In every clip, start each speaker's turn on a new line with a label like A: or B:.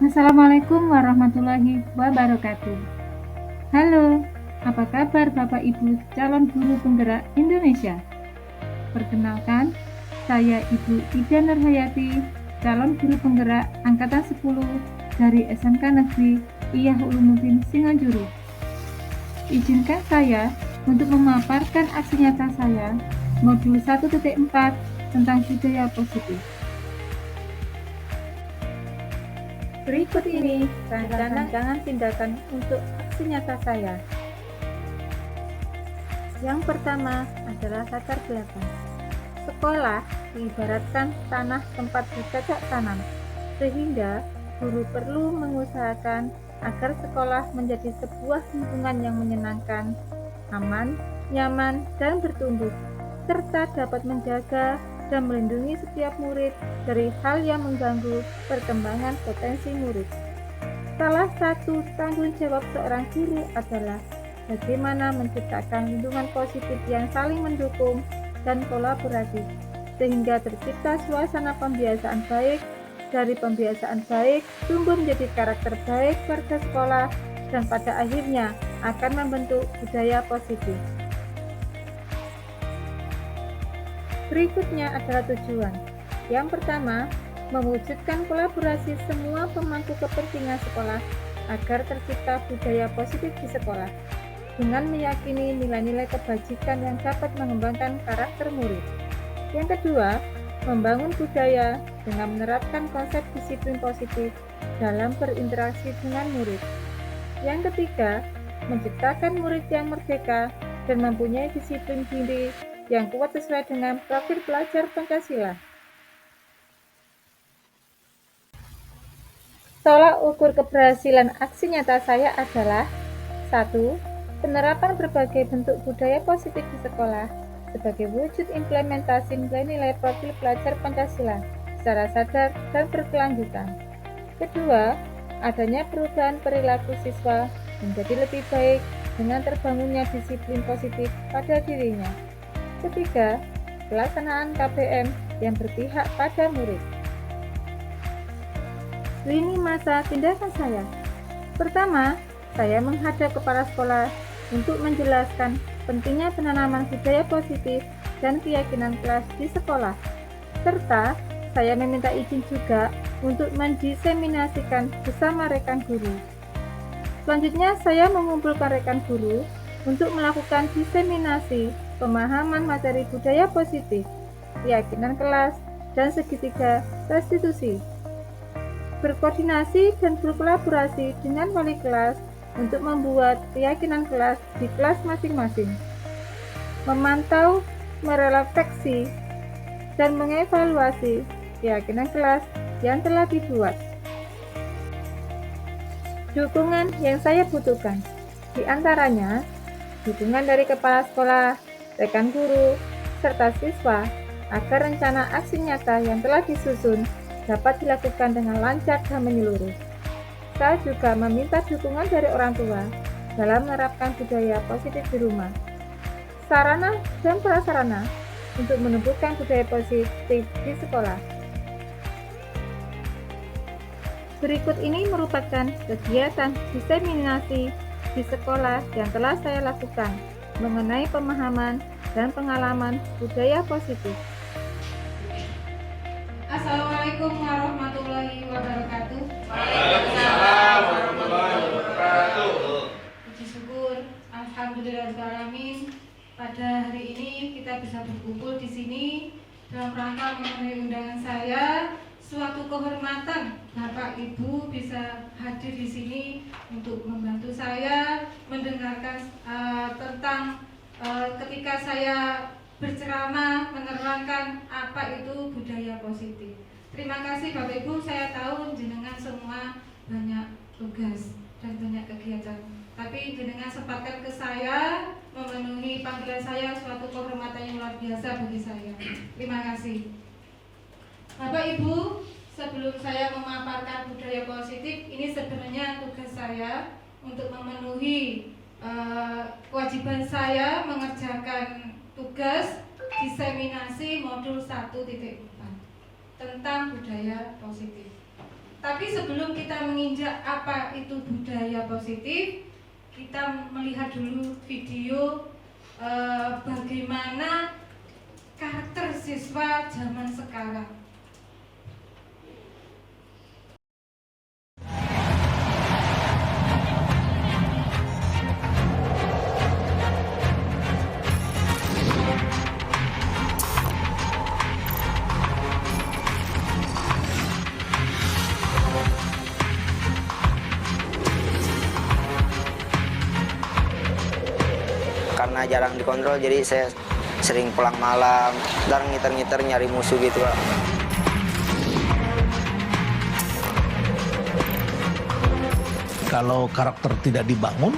A: Assalamualaikum warahmatullahi wabarakatuh. Halo, apa kabar Bapak Ibu calon guru penggerak Indonesia? Perkenalkan, saya Ibu Ida Nurhayati, calon guru penggerak Angkatan 10 dari SMK Negeri Iyah Ulumuddin Singanjuru. Izinkan saya untuk memaparkan aksi nyata saya, modul 1.4 tentang budaya positif. Berikut ini rancangan tindakan untuk aksi nyata saya. Yang pertama adalah latar belakang. Sekolah diibaratkan tanah tempat bercocok tanam, sehingga guru perlu mengusahakan agar sekolah menjadi sebuah lingkungan yang menyenangkan, aman, nyaman, dan bertumbuh, serta dapat menjaga dan melindungi setiap murid dari hal yang mengganggu perkembangan potensi murid. Salah satu tanggung jawab seorang guru adalah bagaimana menciptakan lingkungan positif yang saling mendukung dan kolaborasi, sehingga tercipta suasana pembiasaan baik. Dari pembiasaan baik tumbuh menjadi karakter baik warga sekolah dan pada akhirnya akan membentuk budaya positif. Berikutnya adalah tujuan. Yang pertama, mewujudkan kolaborasi semua pemangku kepentingan sekolah agar tercipta budaya positif di sekolah, dengan meyakini nilai-nilai kebajikan yang dapat mengembangkan karakter murid. Yang kedua, membangun budaya dengan menerapkan konsep disiplin positif dalam berinteraksi dengan murid. Yang ketiga, menciptakan murid yang merdeka dan mempunyai disiplin diri yang kuat sesuai dengan profil pelajar Pancasila. Tolak ukur keberhasilan aksi nyata saya adalah 1. Penerapan berbagai bentuk budaya positif di sekolah sebagai wujud implementasi nilai-nilai profil pelajar Pancasila secara sadar dan berkelanjutan. Kedua, adanya perubahan perilaku siswa menjadi lebih baik dengan terbangunnya disiplin positif pada dirinya. Ketiga, pelaksanaan KBM yang berpihak pada murid. Lini masa tindakan saya. Pertama, saya menghadap kepala sekolah untuk menjelaskan pentingnya penanaman budaya positif dan keyakinan kelas di sekolah, serta saya meminta izin juga untuk mendiseminasikan bersama rekan guru. Selanjutnya, saya mengumpulkan rekan guru untuk melakukan diseminasi pemahaman materi budaya positif, keyakinan kelas, dan segitiga restitusi. Berkoordinasi dan berkolaborasi dengan wali kelas untuk membuat keyakinan kelas di kelas masing-masing. Memantau, merefleksi, dan mengevaluasi keyakinan kelas yang telah dibuat. Dukungan yang saya butuhkan, di antaranya dukungan dari kepala sekolah, rekan guru, serta siswa agar rencana aksi nyata yang telah disusun dapat dilakukan dengan lancar dan menyeluruh. Saya juga meminta dukungan dari orang tua dalam menerapkan budaya positif di rumah, sarana dan prasarana untuk menumbuhkan budaya positif di sekolah. Berikut ini merupakan kegiatan diseminasi di sekolah yang telah saya lakukan mengenai pemahaman dan pengalaman budaya positif.
B: Assalamualaikum warahmatullahi wabarakatuh.
C: Waalaikumsalam warahmatullahi wabarakatuh.
B: Puji syukur, alhamdulillahirobbilalamin. Pada hari ini kita bisa berkumpul di sini dalam rangka memenuhi undangan saya. Suatu kehormatan Bapak Ibu bisa hadir di sini untuk membantu saya mendengarkan tentang ketika saya berceramah menerangkan apa itu budaya positif. Terima kasih Bapak Ibu, saya tahu jenengan semua banyak tugas dan banyak kegiatan, tapi jenengan sempatkan ke saya memenuhi panggilan saya, suatu kehormatan yang luar biasa bagi saya. Terima kasih. Bapak Ibu, sebelum saya memaparkan budaya positif, ini sebenarnya tugas saya untuk memenuhi kewajiban saya mengerjakan tugas diseminasi modul 1.4 tentang budaya positif. Tapi sebelum kita menginjak apa itu budaya positif, kita melihat dulu video bagaimana karakter siswa zaman sekarang.
D: Karena jarang dikontrol, jadi saya sering pulang malam, dan ngiter-ngiter nyari musuh gitu, Kak.
E: Kalau karakter tidak dibangun,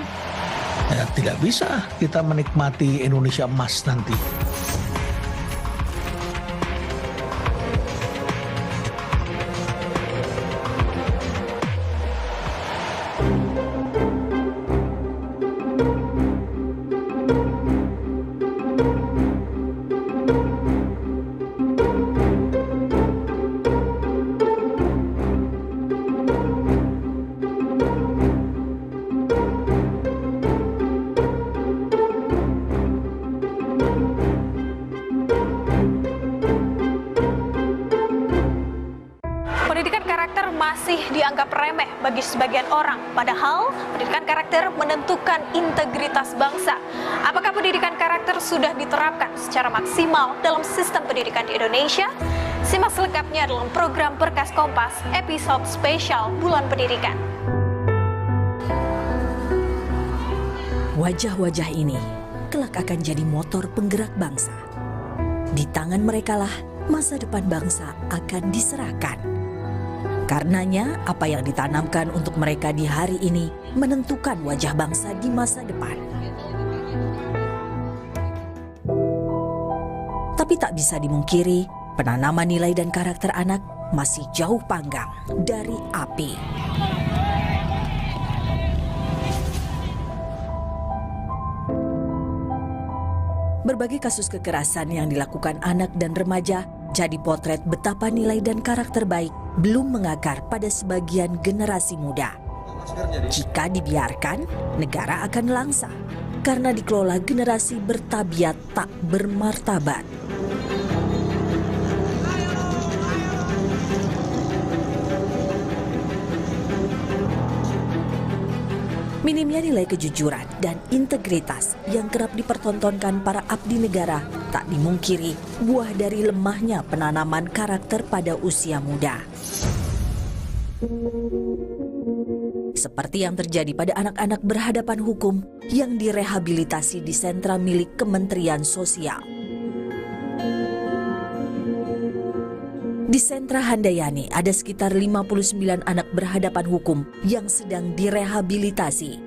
E: ya tidak bisa kita menikmati Indonesia emas nanti.
F: Pendidikan karakter masih dianggap remeh bagi sebagian orang, padahal pendidikan karakter menentukan integritas bangsa. Apakah pendidikan karakter sudah diterapkan secara maksimal dalam sistem pendidikan di Indonesia? Simak selengkapnya dalam program Berkas Kompas, episode spesial Bulan Pendidikan.
G: Wajah-wajah ini kelak akan jadi motor penggerak bangsa. Di tangan merekalah masa depan bangsa akan diserahkan. Karenanya, apa yang ditanamkan untuk mereka di hari ini menentukan wajah bangsa di masa depan. Tapi tak bisa dimungkiri, penanaman nilai dan karakter anak masih jauh panggang dari api. Berbagai kasus kekerasan yang dilakukan anak dan remaja jadi potret betapa nilai dan karakter baik belum mengakar pada sebagian generasi muda. Jika dibiarkan, negara akan langsa karena dikelola generasi bertabiat tak bermartabat. Minimnya nilai kejujuran dan integritas yang kerap dipertontonkan para abdi negara tak dimungkiri buah dari lemahnya penanaman karakter pada usia muda. Seperti yang terjadi pada anak-anak berhadapan hukum yang direhabilitasi di sentra milik Kementerian Sosial. Di sentra Handayani ada sekitar 59 anak berhadapan hukum yang sedang direhabilitasi.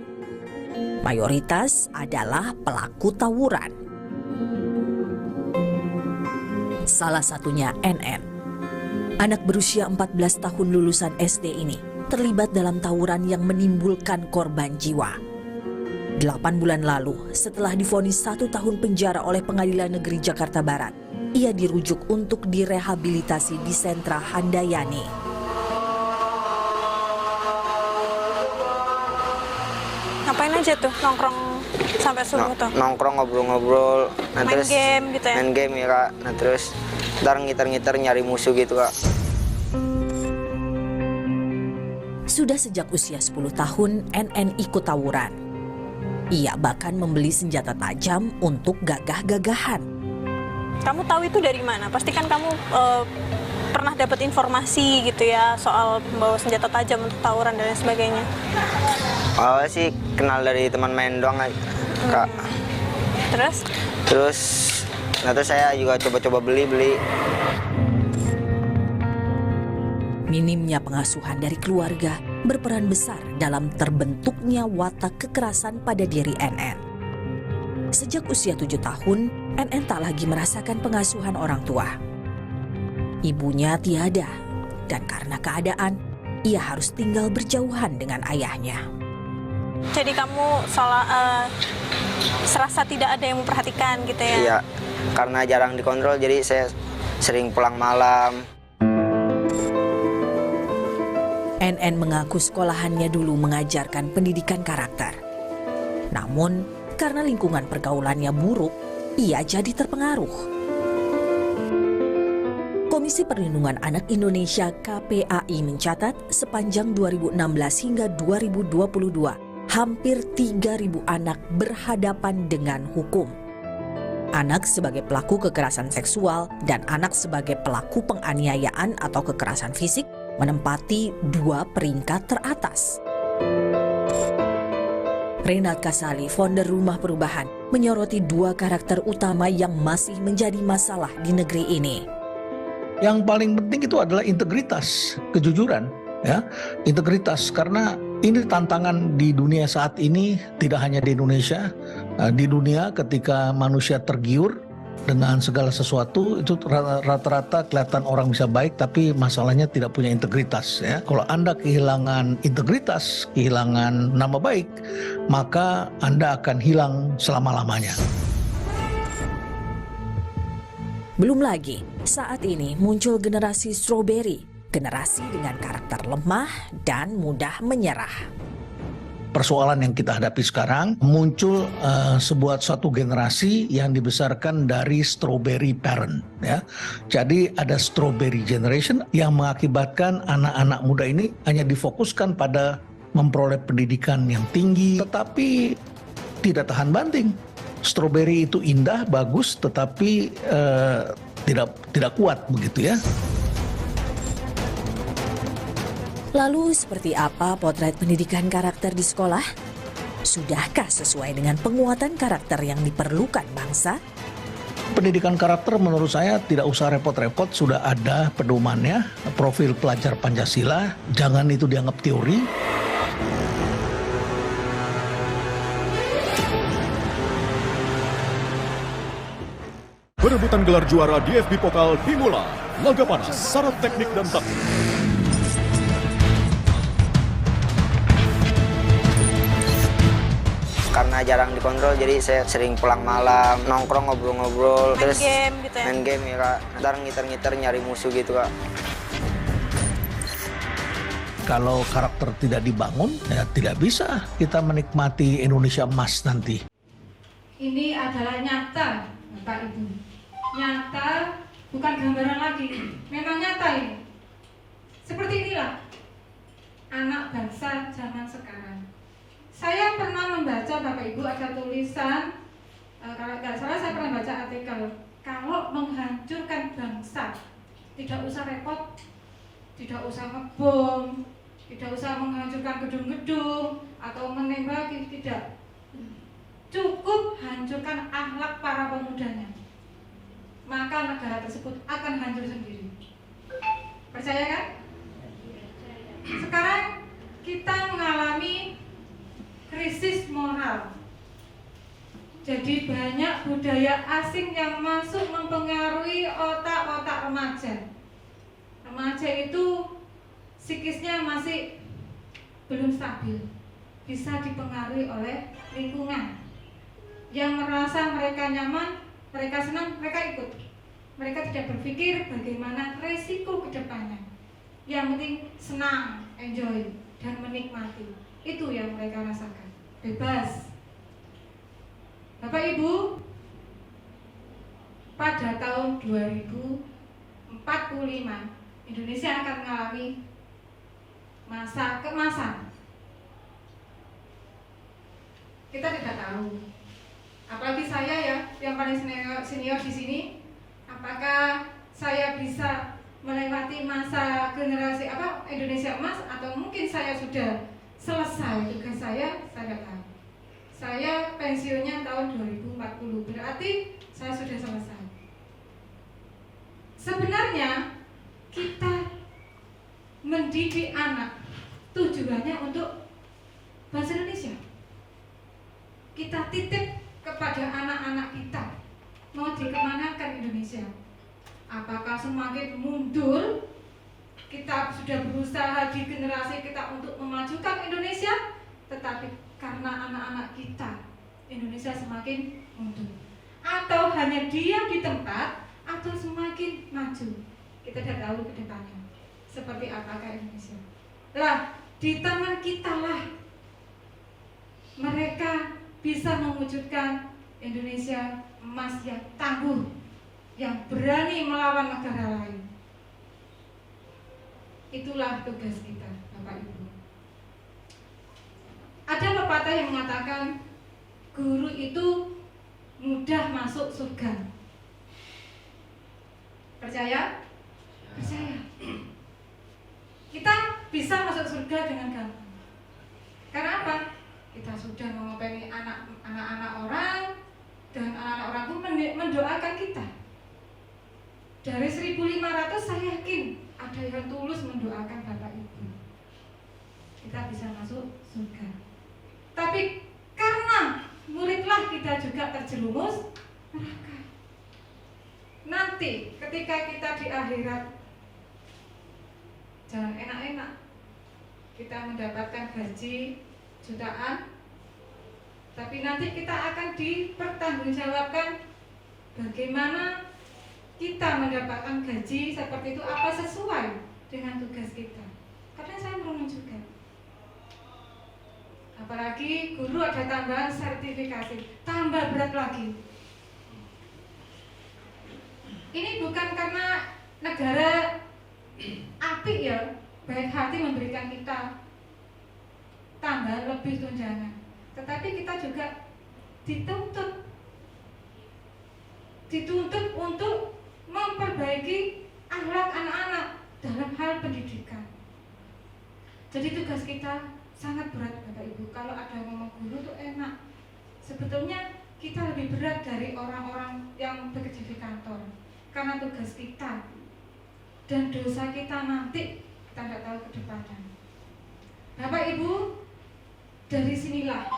G: Mayoritas adalah pelaku tawuran. Salah satunya NN. Anak berusia 14 tahun lulusan SD ini terlibat dalam tawuran yang menimbulkan korban jiwa. 8 bulan lalu, setelah divonis 1 tahun penjara oleh Pengadilan Negeri Jakarta Barat, ia dirujuk untuk direhabilitasi di sentra Handayani.
F: Ngapain aja tuh nongkrong sampai subuh tuh?
D: Nongkrong, ngobrol-ngobrol, nah,
F: Main
D: terus
F: game gitu ya?
D: Main game ya, Kak. Nah, terus ntar ngiter-ngiter nyari musuh gitu, Kak.
G: Sudah sejak usia 10 tahun, NN ikut tawuran. Ia bahkan membeli senjata tajam untuk gagah-gagahan.
F: Kamu tahu itu dari mana? Pasti kan kamu pernah dapat informasi gitu ya soal membawa senjata tajam untuk tawuran dan lain sebagainya.
D: Awalnya sih kenal dari teman main doang, Kak.
F: Terus?
D: Nah, terus saya juga coba-coba beli.
G: Minimnya pengasuhan dari keluarga berperan besar dalam terbentuknya watak kekerasan pada diri NN. Sejak usia 7 tahun, NN tak lagi merasakan pengasuhan orang tua. Ibunya tiada, dan karena keadaan, ia harus tinggal berjauhan dengan ayahnya.
F: Jadi kamu serasa tidak ada yang memperhatikan gitu ya?
D: Iya, karena jarang dikontrol, jadi saya sering pulang malam.
G: NN mengaku sekolahannya dulu mengajarkan pendidikan karakter. Namun, karena lingkungan pergaulannya buruk, ia jadi terpengaruh. Komisi Perlindungan Anak Indonesia KPAI mencatat sepanjang 2016 hingga 2022, hampir 3.000 anak berhadapan dengan hukum. Anak sebagai pelaku kekerasan seksual dan anak sebagai pelaku penganiayaan atau kekerasan fisik menempati 2 peringkat teratas. Renat Kasali, founder Rumah Perubahan, menyoroti 2 karakter utama yang masih menjadi masalah di negeri ini.
E: Yang paling penting itu adalah integritas, kejujuran, ya, integritas, karena ini tantangan di dunia saat ini, tidak hanya di Indonesia, di dunia ketika manusia tergiur dengan segala sesuatu, itu rata-rata kelihatan orang bisa baik, tapi masalahnya tidak punya integritas. Ya. Kalau Anda kehilangan integritas, kehilangan nama baik, maka Anda akan hilang selama-lamanya.
G: Belum lagi, saat ini muncul generasi strawberry, generasi dengan karakter lemah dan mudah menyerah.
E: Persoalan yang kita hadapi sekarang, muncul suatu generasi yang dibesarkan dari strawberry parent. Ya. Jadi ada strawberry generation yang mengakibatkan anak-anak muda ini hanya difokuskan pada memperoleh pendidikan yang tinggi, tetapi tidak tahan banting. Strawberry itu indah, bagus, tetapi tidak kuat begitu ya.
G: Lalu seperti apa potret pendidikan karakter di sekolah? Sudahkah sesuai dengan penguatan karakter yang diperlukan bangsa?
E: Pendidikan karakter menurut saya tidak usah repot-repot, sudah ada pedomannya, profil pelajar Pancasila, jangan itu dianggap teori.
H: Perebutan gelar juara DFB Pokal dimulai. Laga panas, syarat teknik dan taktik.
D: Karena jarang dikontrol, jadi saya sering pulang malam, nongkrong, ngobrol-ngobrol.
F: Main game gitu ya?
D: Main game ya Kak, ntar ngiter-ngiter nyari musuh gitu Kak.
E: Kalau karakter tidak dibangun, ya tidak bisa kita menikmati Indonesia emas nanti.
B: Ini adalah nyata, Bapak Ibu. Nyata, bukan gambaran lagi. Memang nyata ini. Seperti inilah anak bangsa zaman sekarang. Saya pernah membaca, Bapak Ibu, ada tulisan, kalau nggak salah saya pernah baca artikel, kalau menghancurkan bangsa, tidak usah repot, tidak usah ngebom, tidak usah menghancurkan gedung-gedung, atau menembaki, tidak. Cukup hancurkan akhlak para pemudanya, maka negara tersebut akan hancur sendiri. Percaya kan? Sekarang kita mengalami krisis moral. Jadi banyak budaya asing yang masuk mempengaruhi otak-otak remaja. Remaja itu psikisnya masih belum stabil, bisa dipengaruhi oleh lingkungan. Yang merasa mereka nyaman, mereka senang, mereka ikut. Mereka tidak berpikir bagaimana resiko ke depannya. Yang penting senang, enjoy, dan menikmati. Itu yang mereka rasakan. Bebas. Bapak Ibu, pada tahun 2045 Indonesia akan mengalami masa keemasan. Kita tidak tahu. Apalagi saya ya, yang paling senior di sini, apakah saya bisa melewati masa generasi Indonesia emas, atau mungkin saya sudah selesai tugas saya tidak tahu. Saya pensiunnya tahun 2040, berarti saya sudah selesai. Sebenarnya kita mendidik anak tujuannya untuk bahasa Indonesia. Kita titip kepada anak-anak kita, mau dikemanakan Indonesia. Apakah semakin mundur, kita sudah berusaha di generasi kita untuk memajukan Indonesia, tetapi karena anak-anak kita, Indonesia semakin mundur. Atau hanya diam di tempat, atau semakin maju. Kita tidak tahu ke depannya seperti apakah Indonesia. Lah, di tangan kita lah mereka bisa mewujudkan Indonesia emas yang tangguh, yang berani melawan negara lain. Itulah tugas kita, Bapak Ibu. Ada pepatah yang mengatakan guru itu mudah masuk surga. Percaya? Percaya. Kita bisa masuk surga dengan gampang. Karena apa? Kita sudah mengopeni anak-anak orang, dan anak-anak orang pun mendoakan kita. Dari 1.500 saya yakin ada yang tulus mendoakan Bapak Ibu. Kita bisa masuk surga. Tapi karena muridlah kita juga terjerumus neraka. Nanti ketika kita di akhirat, jangan enak-enak. Kita mendapatkan gaji jutaan, tapi nanti kita akan dipertanggungjawabkan bagaimana kita mendapatkan gaji seperti itu, apa sesuai dengan tugas kita. Kadang saya merenung juga. Apalagi guru ada tambahan sertifikasi, tambah berat lagi. Ini bukan karena negara apik ya, baik hati memberikan kita tambah lebih tunjangan, tetapi kita juga dituntut untuk memperbaiki akhlak anak-anak dalam hal pendidikan. Jadi tugas kita sangat berat, Bapak Ibu. Kalau ada ngomong guru itu enak, sebetulnya kita lebih berat dari orang-orang yang bekerja di kantor, karena tugas kita dan dosa kita nanti kita tidak tahu ke depannya. Bapak Ibu, dari sinilah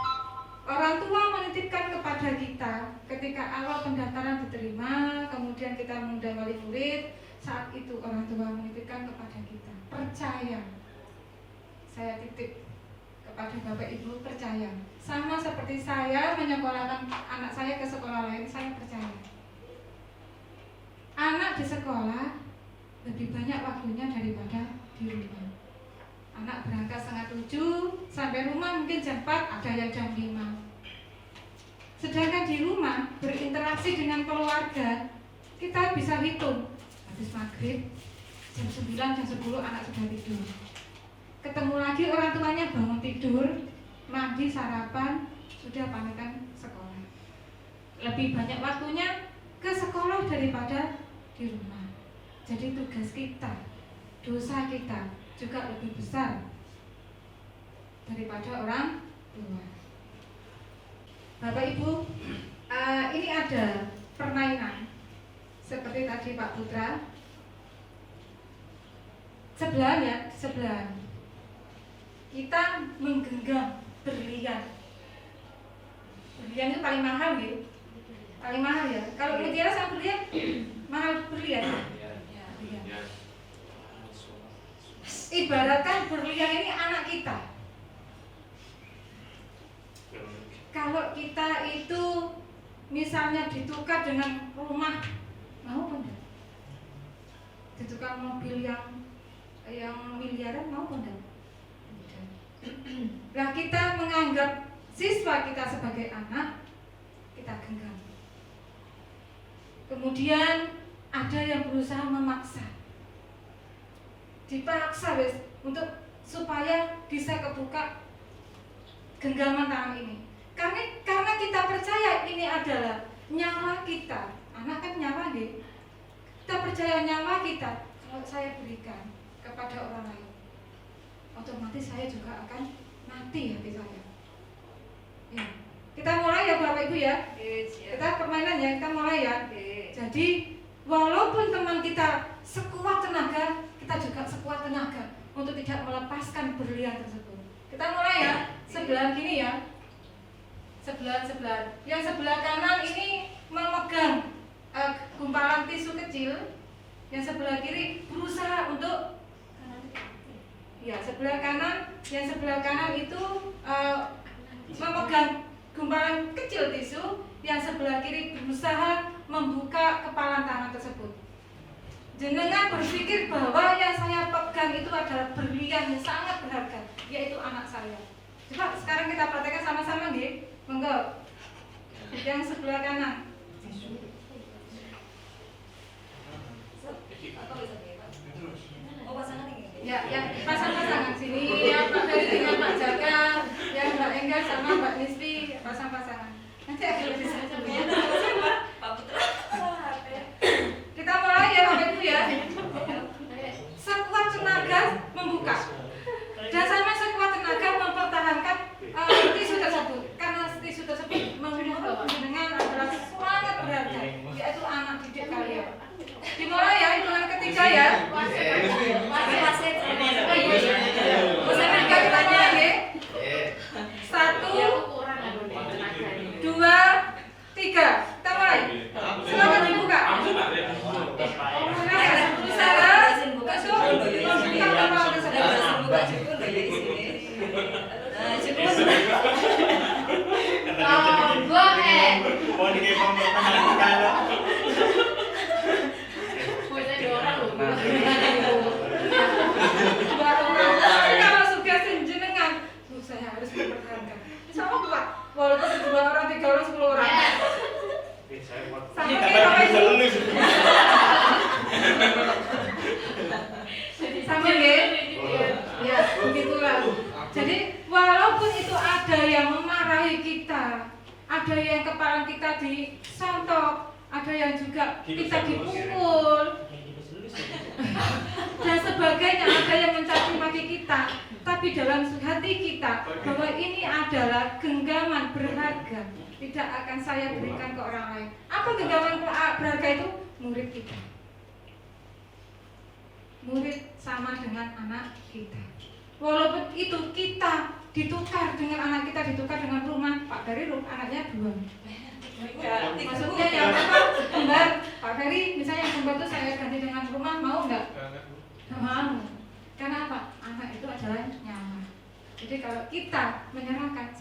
B: orang tua menitipkan kepada kita ketika awal pendaftaran diterima, kemudian kita mengundang wali murid. Saat itu orang tua menitipkan kepada kita, percaya. Saya titip kepada Bapak Ibu, percaya. Sama seperti saya menyekolahkan anak saya ke sekolah lain, saya percaya. Anak di sekolah lebih banyak waktunya daripada di rumah. Anak berangkat 6:30, sampai rumah mungkin jam 4, ada yang jam 5. Sedangkan di rumah berinteraksi dengan keluarga, kita bisa hitung. Habis maghrib, jam 9, jam 10 anak sudah tidur. Ketemu lagi orang tuanya bangun tidur, mandi, sarapan, sudah pamitan sekolah. Lebih banyak waktunya ke sekolah daripada di rumah. Jadi tugas kita, dosa kita juga lebih besar daripada orang tua. Bapak Ibu, ini ada permainan seperti tadi Pak Putra. Sebelah kita menggenggam berlian. Berlian itu paling mahal gitu. Paling mahal ya. Kalau mutiara sama berlian mahal berlian. Ya. Ibaratkan berlian ini anak kita. Kalau kita itu misalnya ditukar dengan rumah, mau enggak? Ditukar mobil yang miliaran, mau enggak? Nah, kita menganggap siswa kita sebagai anak, kita genggam. Kemudian ada yang berusaha memaksa, dipaksa untuk supaya bisa kebuka genggaman tangan ini. Karena kita percaya ini adalah nyawa kita. Anak kan nyawa deh. Kita percaya nyawa kita. Kalau saya berikan kepada orang lain, otomatis saya juga akan mati hati saya. Ya. Kita mulai ya Bapak Ibu ya. Kita permainan ya, kita mulai ya. Jadi walaupun teman kita sekuat tenaga, kita juga sekuat tenaga untuk tidak melepaskan berlian tersebut. Kita mulai ya. Sebelah gini ya. Sebelah. Yang sebelah kanan ini memegang gumpalan tisu kecil. Yang sebelah kiri berusaha untuk sebelah kanan. Yang sebelah kanan itu memegang gumpalan kecil tisu. Yang sebelah kiri berusaha membuka kepalan tangan tersebut. jenengan berpikir bahwa yang saya pegang itu adalah berlian yang sangat berharga, yaitu anak saya. Coba sekarang kita praktekkan sama-sama, nggih. Monggo. Yang sebelah kanan. Ya, yang pasang-pasangan sini, yang Pak Ferry dengan Pak Jaka, yang Mbak Engga sama Mbak Nisfi pasang-pasangan. Nanti akan lebih seru. Kita mulai ya Bapak Ibu ya. Sekuat tenaga membuka dan sama sekuat tenaga mempertahankan tisu tersebut, karena tisu tersebut menurut dengan adalah sangat berharga, yaitu anak didik kalian. Dimulai ya, hitungan ketiga ya. Satu, dua, tiga. Kita mulai. Silakan dibuka. Kalau sudah jenengan, saya harus mempertahankan. Sama kuat, walaupun 2 orang, 3 orang, 10 orang. Sama kayak Bapak Ibu. Sama ya? Ya, begitulah. Jadi walaupun itu ada yang memarahi kita, ada yang kepala kita disontok, ada yang juga kita dipukul dan sebagainya, ada yang mencaci maki kita, tapi dalam hati kita bahwa ini adalah genggaman berharga, tidak akan saya berikan ke orang lain. Apa genggaman berharga itu? Murid kita. Murid sama dengan anak kita. Walaupun itu kita ditukar dengan anak kita, ditukar dengan rumah. Pak Ferry anaknya 2. Maksudnya yang kembar, Pak Ferry misalnya yang kembar itu saya ganti dengan rumah, mau nggak? Nggak mau. Karena apa? Anak itu adalah nyawa. Jadi kalau kita menyerahkan,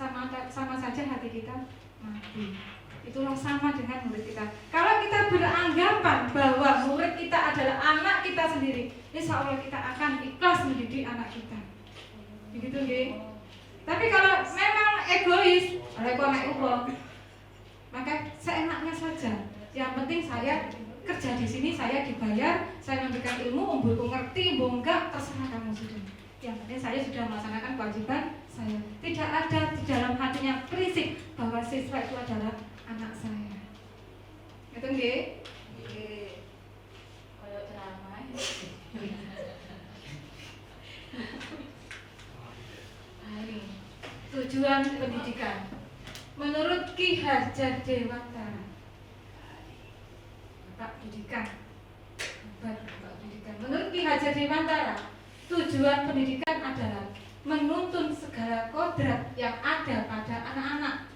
B: sama saja hati kita mati. Itulah sama dengan murid kita. Kalau kita beranggapan bahwa murid kita adalah anak kita sendiri, insya Allah kita akan ikhlas mendidik anak kita. Begitu nggih. Tapi kalau memang egois, oleh konek uang, maka seenaknya saja. Yang penting saya kerja di sini, saya dibayar, saya memberikan ilmu, umburku ngerti, enggak, terserah kamu sudah. Yang penting saya sudah melaksanakan kewajiban saya. Tidak ada di dalam hatinya prinsip bahwa siswa itu adalah anak saya. Itu nggih? Nggih. Kayak ceramah. Tujuan pendidikan menurut Ki Hajar Dewantara, Bapak Pendidikan. Menurut Ki Hajar Dewantara, tujuan pendidikan adalah menuntun segala kodrat yang ada pada anak-anak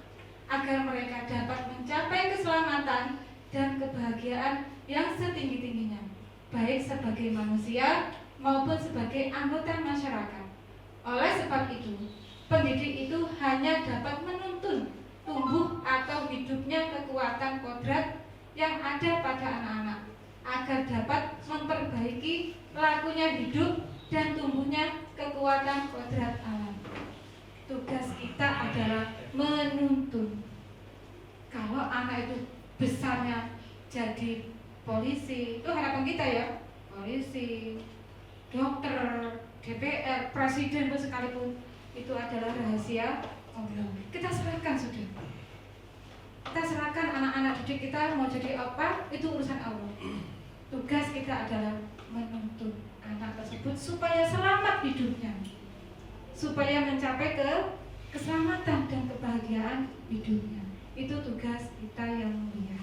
B: agar mereka dapat mencapai keselamatan dan kebahagiaan yang setinggi-tingginya, baik sebagai manusia maupun sebagai anggota masyarakat. Oleh sebab itu, pendidik itu hanya dapat menuntun tumbuh atau hidupnya kekuatan kodrat yang ada pada anak-anak agar dapat memperbaiki lakunya hidup dan tumbuhnya kekuatan kodrat alam. Tugas kita adalah menuntun. Kalau anak itu besarnya jadi polisi, itu harapan kita ya, polisi, dokter, DPR, presiden pun sekalipun, itu adalah rahasia Allah. Kita serahkan sudah. Kita serahkan anak-anak didik kita mau jadi apa, itu urusan Allah. Tugas kita adalah menuntun anak tersebut supaya selamat hidupnya, supaya mencapai keselamatan dan kebahagiaan hidupnya. Itu tugas kita yang mulia.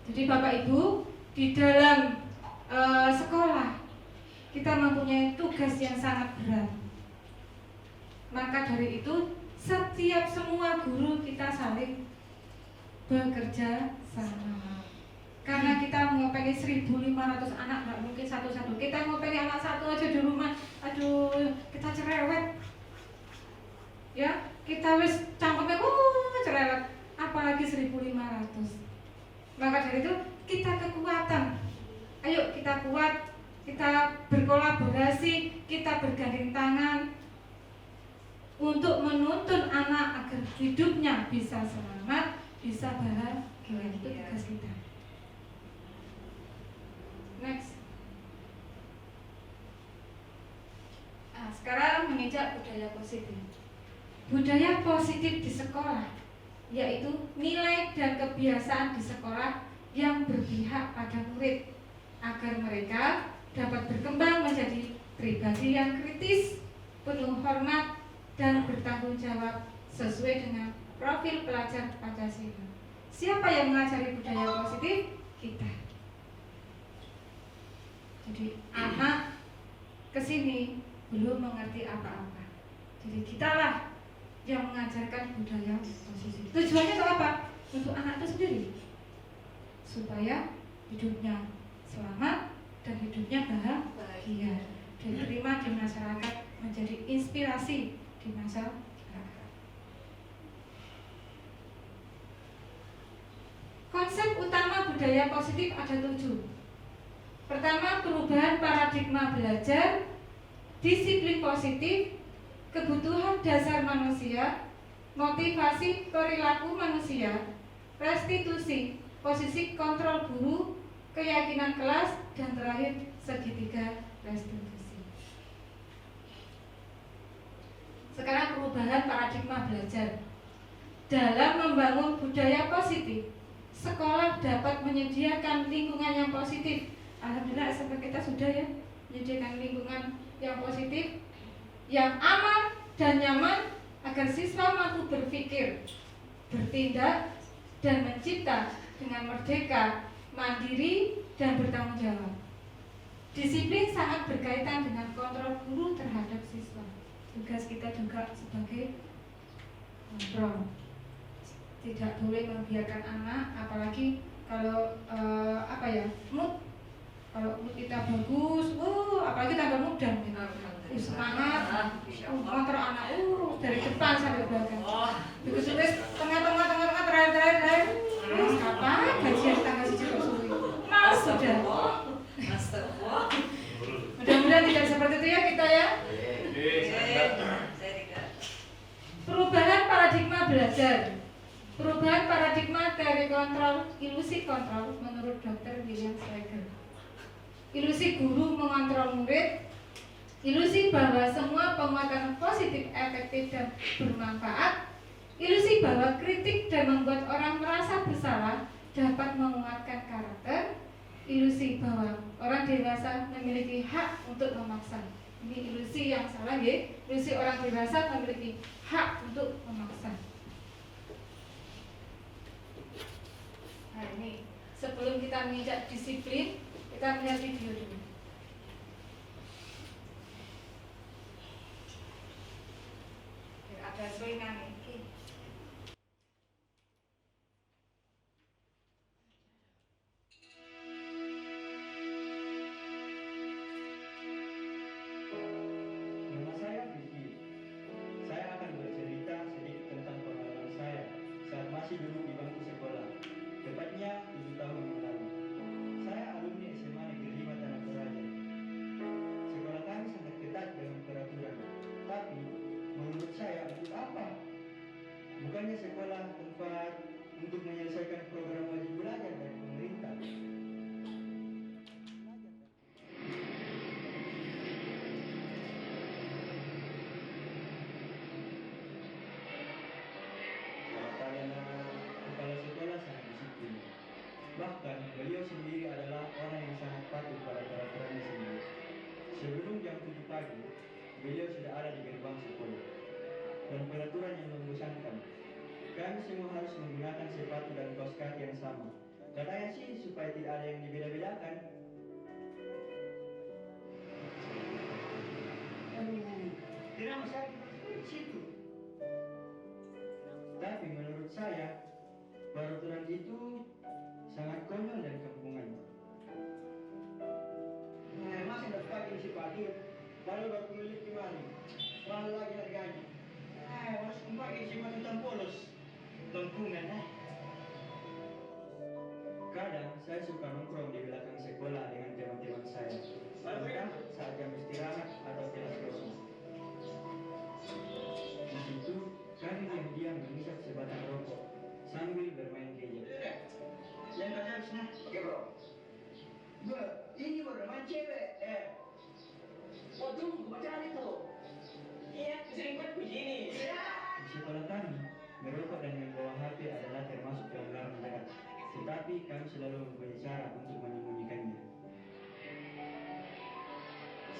B: Jadi Bapak Ibu, di dalam sekolah kita mempunyai tugas yang sangat berat. Maka dari itu setiap semua guru kita saling bekerja sama. Karena kita mau pengen 1.500 anak, nggak mungkin satu-satu. Kita mau pengen anak satu aja di rumah, aduh kita cerewet. Ya, kita wis cangkemnya cerewet, apalagi 1.500. Maka dari itu kita kekuatan. Ayo kita kuat, kita berkolaborasi, kita bergandeng tangan untuk menuntun anak agar hidupnya bisa selamat, bisa bahagia. Itu tugas kita. Next. Sekarang menginjak budaya positif. Budaya positif di sekolah yaitu nilai dan kebiasaan di sekolah yang berpihak pada murid agar mereka dapat berkembang menjadi pribadi yang kritis, penuh hormat, dan bertanggung jawab sesuai dengan profil pelajar Pancasila. Siapa yang mengajari budaya positif? Kita. Jadi anak kesini belum mengerti apa-apa. Jadi kitalah yang mengajarkan budaya positif. Tujuannya untuk apa? Untuk anak itu sendiri, supaya hidupnya selamat dan hidupnya bahagia, diterima di masyarakat, menjadi inspirasi di masyarakat. Konsep utama budaya positif ada 7. Pertama, perubahan paradigma belajar, disiplin positif, kebutuhan dasar manusia, motivasi perilaku manusia, restitusi, posisi kontrol guru, keyakinan kelas, dan terakhir segitiga restitusi. Sekarang perubahan paradigma belajar. Dalam membangun budaya positif, sekolah dapat menyediakan lingkungan yang positif. Alhamdulillah SMP kita sudah ya menyediakan lingkungan yang positif, yang aman dan nyaman agar siswa mampu berpikir, bertindak, dan mencipta dengan merdeka, mandiri, dan bertanggung jawab. Disiplin sangat berkaitan dengan kontrol guru terhadap siswa. Tugas kita juga sebagai kontrol. Tidak boleh membiarkan anak, apalagi kalau mood. Kalau mood kita bagus, apalagi tambah muda, semangat, motor anak, dari depan sampai belakang. Begitu wis tengah-tengah terakhir, apa gajian tanggal 1 suwi. Males sudah. Mudah-mudahan tidak seperti itu ya kita ya. Perubahan paradigma belajar. Perubahan paradigma dari kontrol, ilusi kontrol menurut Dr. William Schweiger. Ilusi guru mengontrol murid, ilusi bahwa semua penguatan positif, efektif, dan bermanfaat, ilusi bahwa kritik dan membuat orang merasa bersalah dapat menguatkan karakter, ilusi bahwa orang dewasa memiliki hak untuk memaksa. Ini ilusi yang salah ya, ilusi orang dewasa memiliki hak untuk memaksa. Nah ini, sebelum kita menginjak disiplin, kita melihat video dulu. Ada swingan ini.
I: Nama saya Vicky. Saya akan bercerita sedikit tentang pengalaman saya saat masih duduk di bangku sekolah, tepatnya 7 tahun yang lalu. Saya alumni SMA Negeri 5 Tanah Toraja. Sekolah kami sangat ketat dengan peraturan, tapi menurut saya untuk apa? Bukannya sekolah tempat untuk menyelesaikan program wajib belajar dari pemerintah. Kepala sekolah sangat disiplin. Bahkan beliau sendiri adalah orang yang sangat patuh pada peraturannya sendiri. Sebelum jam 7 pagi, beliau sudah ada di gerbang sekolah. Dan peraturan yang membosankan. Kami semua harus menggunakan sepatu dan kaos kaki yang sama. Katanya sih supaya tidak ada yang dibeda-bedakan. Kenapa saya di situ? Tapi menurut saya, peraturan itu sangat konyol dan kampungan. Masa tidak pakai isi pagi, lalu baru pemilik gimana? Mahal lagi harganya. Harus pakai isi pagi hitam polos. Kampungan, Kadang saya suka nongkrong di belakang sekolah dengan teman-teman dong. Ini bermain cewek.
J: Oh tunggu, pacaran itu. Iya, sering buat begini.
I: Di sekolah kami, merokok dan membawa HP adalah termasuk pelanggaran berat. Tetapi kami selalu mempunyai cara untuk menyembunyikannya.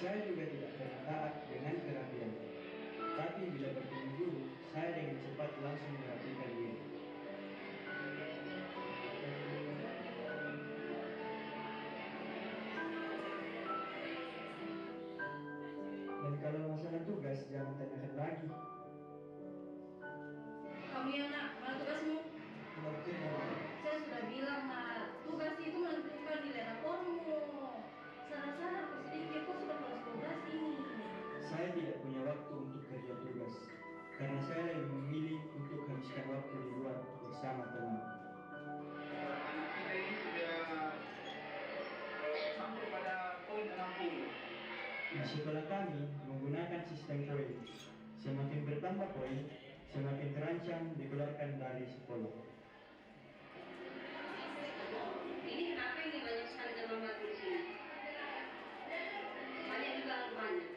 I: Saya juga tidak pernah taat dengan kerapian. Tapi bila bertemu guru, saya dengan cepat langsung merapikan diri. Dan kalau masalah tugas, jangan tanyakan lagi.
B: Kamu ya nak, mana tugasmu? Saya sudah bilang nak, tugas itu menentukan nilai rapormu. Sadar-sadar kau sedikit, kau sudah kelas 12 ini.
I: Saya tidak punya waktu untuk kerja tugas, karena saya lebih memilih untuk habiskan waktu di luar bersama teman.
C: Anak kita ini sudah sampai pada poin 60.
I: Di sekolah kami menggunakan sistem poin. Semakin bertambah poin, semakin terancam dikeluarkan dari sekolah.
K: Ini kenapa ini banyak sekali calon batu di sini? Banyak juga banyak.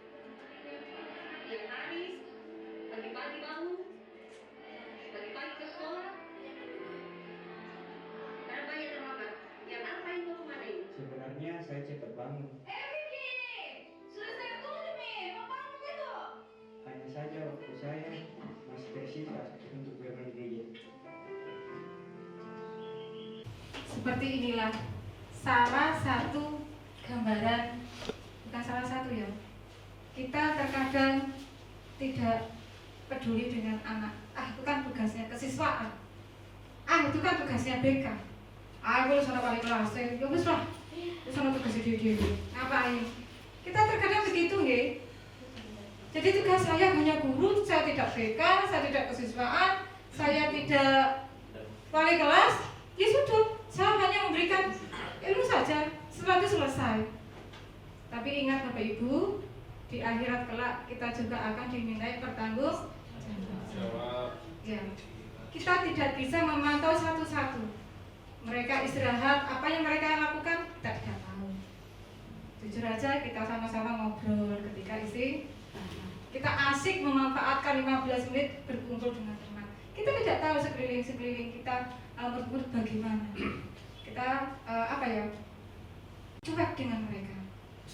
K: Yang nangis, pagi-pagi bangun, pagi-pagi ke sekolah. Karena banyak terlambat. Yang apa itu kemana ini?
I: Sebenarnya saya cepat bangun.
B: Vicky! Sudah saya tunggu nih, mau bangun gitu?
I: Hanya saja waktu saya masih tersisa untuk bermain gadget.
B: Seperti inilah salah satu gambaran, bukan salah satu ya. Kita terkadang tidak peduli dengan anak. Itu kan tugasnya kesiswaan. Itu kan tugasnya BK. Aku sana balik kelas, ya wis lah. Sana tugasnya dia. Ngapain? Kita terkadang begitu nggih. Jadi tugas saya hanya guru, saya tidak BK, saya tidak kesiswaan, saya tidak wali kelas. Ya sudah, saya hanya memberikan ilmu saja, setelah itu selesai. Tapi ingat Bapak Ibu, di akhirat kelak kita juga akan dimintai pertanggungjawaban. Ya. Kita tidak bisa memantau satu-satu. Mereka istirahat, apa yang mereka lakukan kita tidak tahu. Jujur aja kita sama-sama ngobrol ketika kita asik memanfaatkan 15 menit berkumpul dengan teman. Kita tidak tahu sekeliling kita berbuat bagaimana. Kita cuek dengan mereka.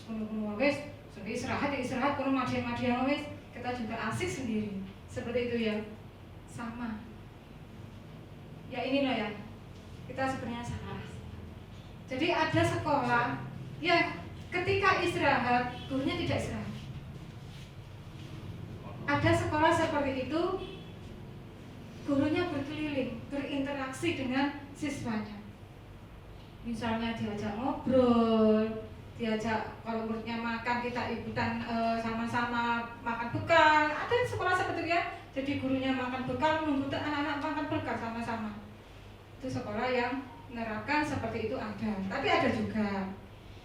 B: Penuh wes, sudah istirahat, kalau madian wes, kita juga asik sendiri. Seperti itu ya, sama. Ya inilah ya, kita sebenarnya salah. Jadi ada sekolah yang ketika istirahat, gurunya tidak istirahat. Ada sekolah seperti itu, gurunya berkeliling, berinteraksi dengan siswanya. Misalnya diajak ngobrol, diajak kalau muridnya makan kita ikutan sama-sama makan bekal. Ada sekolah seperti itu ya. Jadi gurunya makan bekal, menunggu anak-anak makan bekal sama-sama. Itu sekolah yang menerapkan seperti itu ada. Tapi ada juga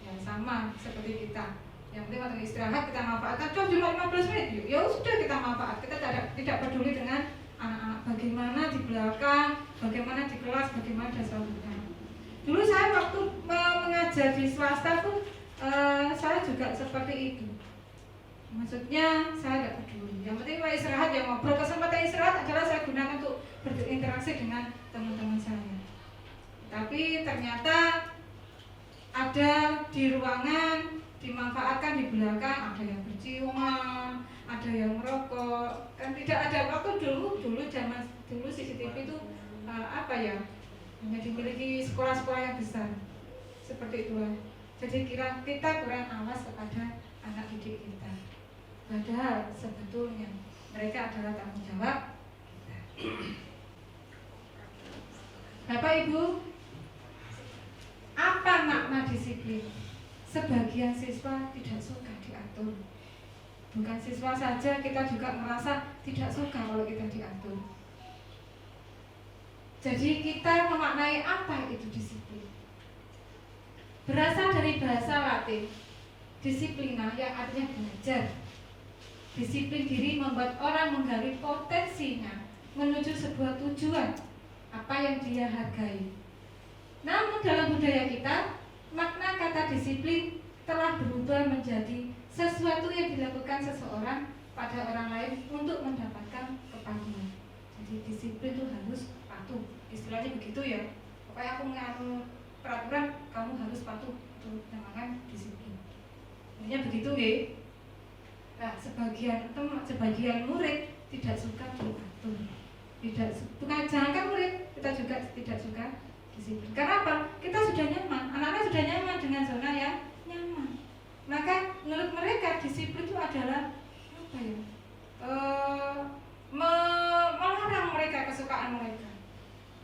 B: yang sama seperti kita. Yang penting waktu istirahat kita manfaatkan. Cuma 15 menit. Ya sudah kita manfaat. Kita tidak peduli dengan anak-anak. Bagaimana di belakang, bagaimana di kelas, bagaimana di sambutan. Dulu saya waktu mengajar di swasta pun saya juga seperti itu. Maksudnya saya tidak peduli. Yang penting kalau istirahat ya ngobrol. Kesempatan istirahat adalah saya gunakan untuk berinteraksi dengan teman-teman saya. Tapi ternyata ada di ruangan dimanfaatkan di belakang, ada yang berciuman, ada yang merokok. Kan tidak ada waktu dulu zaman dulu CCTV itu hanya dimiliki sekolah-sekolah yang besar. Seperti itulah. Jadi kita kurang awas kepada anak didik kita. Padahal sebetulnya mereka adalah tanggung jawab kita. Bapak Ibu, apa makna disiplin? Sebagian siswa tidak suka diatur. Bukan siswa saja, kita juga merasa tidak suka kalau kita diatur. Jadi kita memaknai apa itu disiplin? Berasal dari bahasa Latin disiplina yang artinya belajar. Disiplin diri membuat orang menggali potensinya menuju sebuah tujuan apa yang dia hargai. Namun dalam budaya kita Karena kata disiplin telah berubah menjadi sesuatu yang dilakukan seseorang pada orang lain untuk mendapatkan kepatuhan. Jadi disiplin itu harus patuh. Istilahnya begitu ya. Pokoknya aku nganu peraturan, kamu harus patuh. Itu namanya disiplin. Intinya begitu nggih. Nah, sebagian murid tidak suka diatur. Jangankan murid, kita juga tidak suka disiplin. Karena apa? Kita sudah nyaman, anak-anak sudah nyaman dengan zona yang nyaman. Maka menurut mereka disiplin itu adalah apa ya? Melarang mereka kesukaan mereka.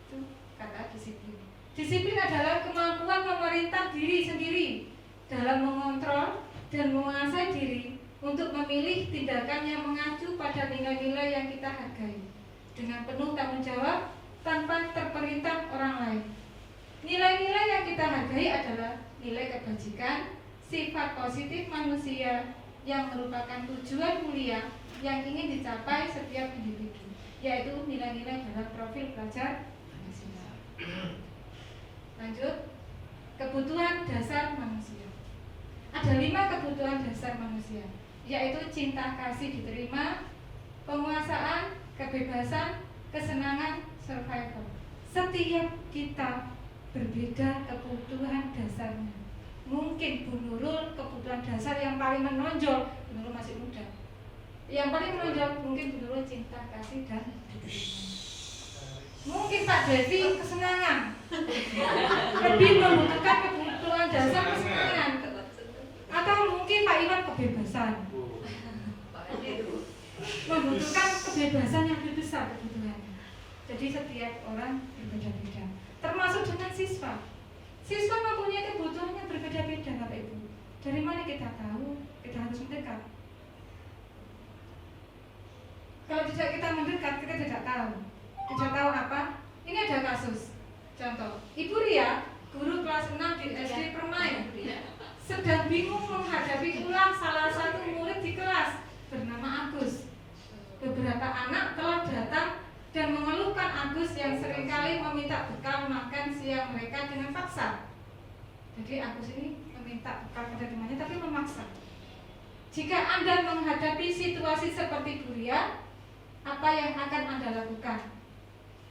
B: Itu kata disiplin. Disiplin adalah kemampuan memerintah diri sendiri dalam mengontrol dan menguasai diri untuk memilih tindakan yang mengacu pada nilai-nilai yang kita hargai dengan penuh tanggung jawab tanpa terperintah orang lain. Nilai-nilai yang kita hargai adalah nilai kebajikan, sifat positif manusia yang merupakan tujuan mulia yang ingin dicapai setiap individu, yaitu nilai-nilai dalam profil pelajar Pancasila. Lanjut, kebutuhan dasar manusia. Ada 5 kebutuhan dasar manusia, yaitu cinta kasih diterima, penguasaan, kebebasan, kesenangan, survival. Setiap kita berbeda kebutuhan dasarnya. Mungkin Bu Nurul kebutuhan dasar yang paling menonjol, Bu Nurul masih muda. Yang paling menonjol mungkin Bu Nurul cinta kasih dan diterima. Mungkin Pak Devi kesenangan, lebih membutuhkan kebutuhan dasar kesenangan. Atau mungkin Pak Iwan kebebasan, membutuhkan kebebasan yang lebih besar kebutuhannya. Jadi setiap orang berbeda-beda, termasuk dengan siswa. Siswa mempunyai kebutuhan yang berbeda-beda, Bapak Ibu. Dari mana kita tahu? Kita harus mendekat. Kalau tidak kita mendekat, kita tidak tahu. Tidak tahu apa? Ini ada kasus. Contoh, Ibu Ria, guru kelas 6 di SD Permai, sedang bingung menghadapi ulang salah satu murid di kelas bernama Agus. Beberapa anak telah datang dan mengeluhkan Agus yang seringkali meminta bekal makan siang mereka dengan paksa. Jadi Agus ini meminta bekal pada temannya tapi memaksa. Jika Anda menghadapi situasi seperti Bu Ria, apa yang akan Anda lakukan?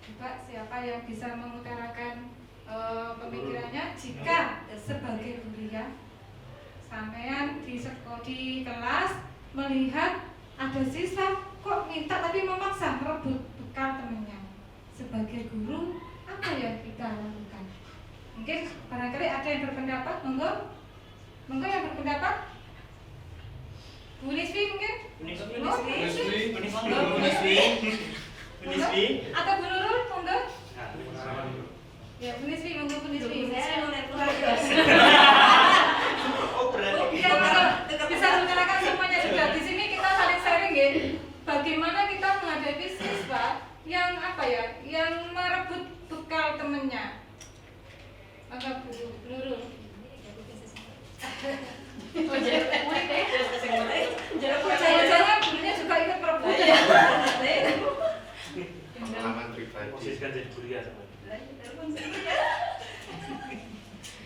B: Coba siapa yang bisa mengutarakan pemikirannya? Jika sebagai Bu Ria, sampean di kelas melihat ada siswa kok minta tapi memaksa merebut bekal temannya. Sebagai guru, apa yang kita lakukan? Mungkin barangkali ada yang berpendapat, monggo yang berpendapat. Bu Niswi mungkin? Bu Niswi. Atau Bu Nurul, monggo. Ya, Bu Niswi, monggo Bu Niswi. Bisa menceritakan semuanya juga. Di sini kita saling sharing ya. Bagaimana kita menghadapi siswa yang apa ya, yang merebut bekal temannya. Maka Bu Nurul. Oh, jangan gurunya juga ikut merebut ya.
L: Pengalaman pribadi. Posisikan jadi guru ya sama.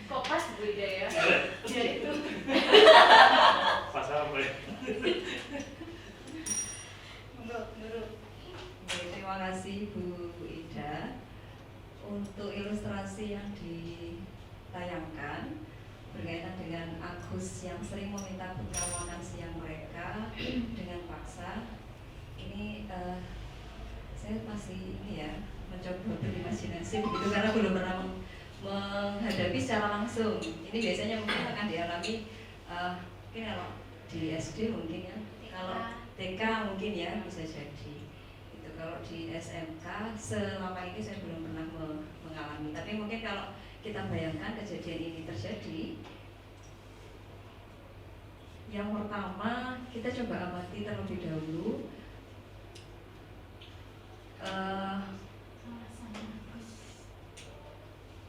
K: Kok pas Bu Ida ya? Jadi itu.
L: Pas apa ya?
M: Terima kasih Bu Ida untuk ilustrasi yang ditayangkan berkaitan dengan Agus yang sering meminta bekal makan siang mereka dengan paksa. Ini saya masih mencoba berimajinasi begitu karena belum pernah menghadapi secara langsung. Ini biasanya mungkin akan dialami mungkin kalau di SD mungkin ya, kalau TK mungkin ya bisa jadi. Itu kalau di SMK selama ini saya belum pernah mengalami. Tapi mungkin kalau kita bayangkan kejadian ini terjadi, yang pertama kita coba amati terlebih dahulu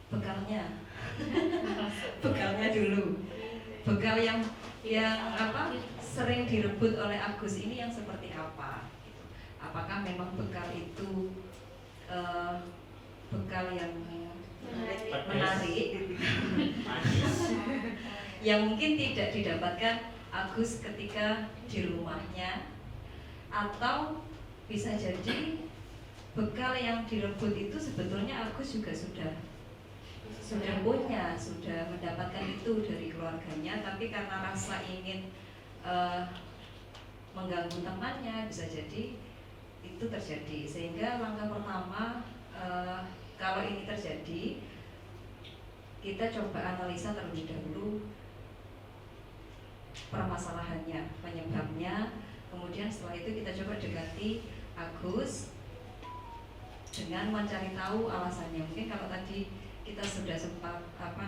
M: bekalnya dulu. Bekal yang sering direbut oleh Agus ini yang seperti apa? Apakah memang bekal itu bekal yang menarik yang mungkin tidak didapatkan Agus ketika di rumahnya, atau bisa jadi bekal yang direbut itu sebetulnya Agus juga sudah punya, sudah mendapatkan itu dari keluarganya, tapi karena rasa ingin mengganggu temannya, bisa jadi itu terjadi. Sehingga langkah pertama, kalau ini terjadi, kita coba analisa terlebih dahulu permasalahannya, penyebabnya. Kemudian setelah itu kita coba dekati Agus dengan mencari tahu alasannya. Mungkin kalau tadi kita sudah sempat dapat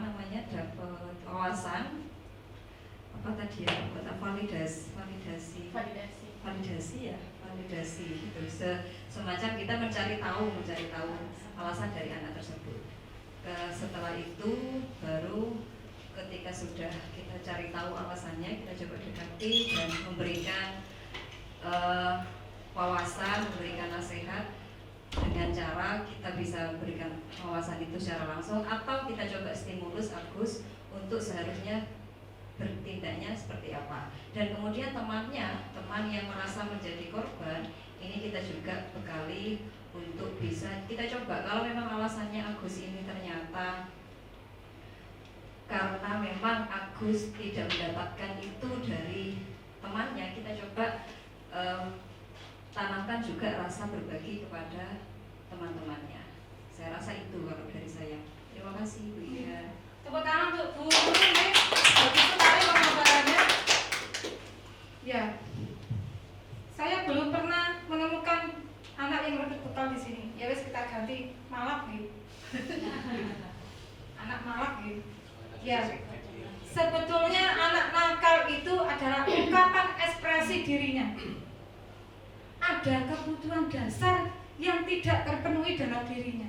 M: wawasan validasi gitu. Semacam kita mencari tahu alasan dari anak tersebut. Setelah itu baru ketika sudah kita cari tahu alasannya, kita coba dekati dan memberikan wawasan, memberikan nasihat dengan cara kita bisa berikan wawasan itu secara langsung, atau kita coba stimulus Agus untuk seharusnya bertindaknya seperti apa. Dan kemudian teman yang merasa menjadi korban ini kita juga bekali untuk bisa kita coba, kalau memang alasannya Agus ini ternyata karena memang Agus tidak mendapatkan itu dari temannya, kita coba tanamkan juga rasa berbagi kepada teman-temannya. Saya rasa itu kalau dari saya. Terima kasih Bu Ida.
B: Tepuk tangan untuk Bu Nurul. Bagus sekali pemaparannya. Ya, saya belum pernah menemukan anak yang merebut bekal di sini. Ya wes kita ganti malak gitu. Anak malak gitu. Ya, sebetulnya anak nakal itu adalah ungkapan ekspresi dirinya. Ada kebutuhan dasar yang tidak terpenuhi dalam dirinya.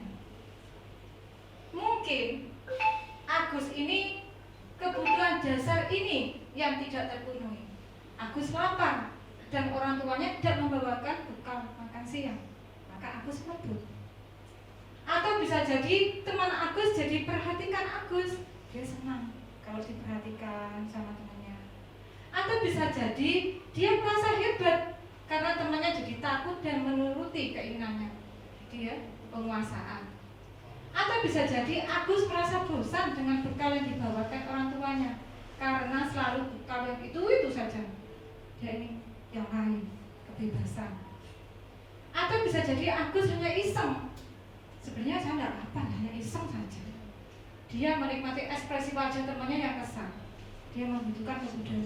B: Mungkin Agus ini kebutuhan dasar ini yang tidak terpenuhi. Agus lapar dan orang tuanya tidak membawakan bekal makan siang, maka Agus merebut. Atau bisa jadi teman Agus jadi perhatikan Agus, dia senang kalau diperhatikan sama temannya. Atau bisa jadi dia merasa hebat karena temannya jadi takut dan menuruti keinginannya. Dia penguasaan. Atau bisa jadi Agus merasa bosan dengan bekal yang dibawakan orang tuanya karena selalu bekal yang itu saja. Dia ini yang lain, kebebasan. Atau bisa jadi Agus hanya iseng. Sebenarnya saya tidak apa, hanya iseng saja. Dia menikmati ekspresi wajah temannya yang kesal. Dia membutuhkan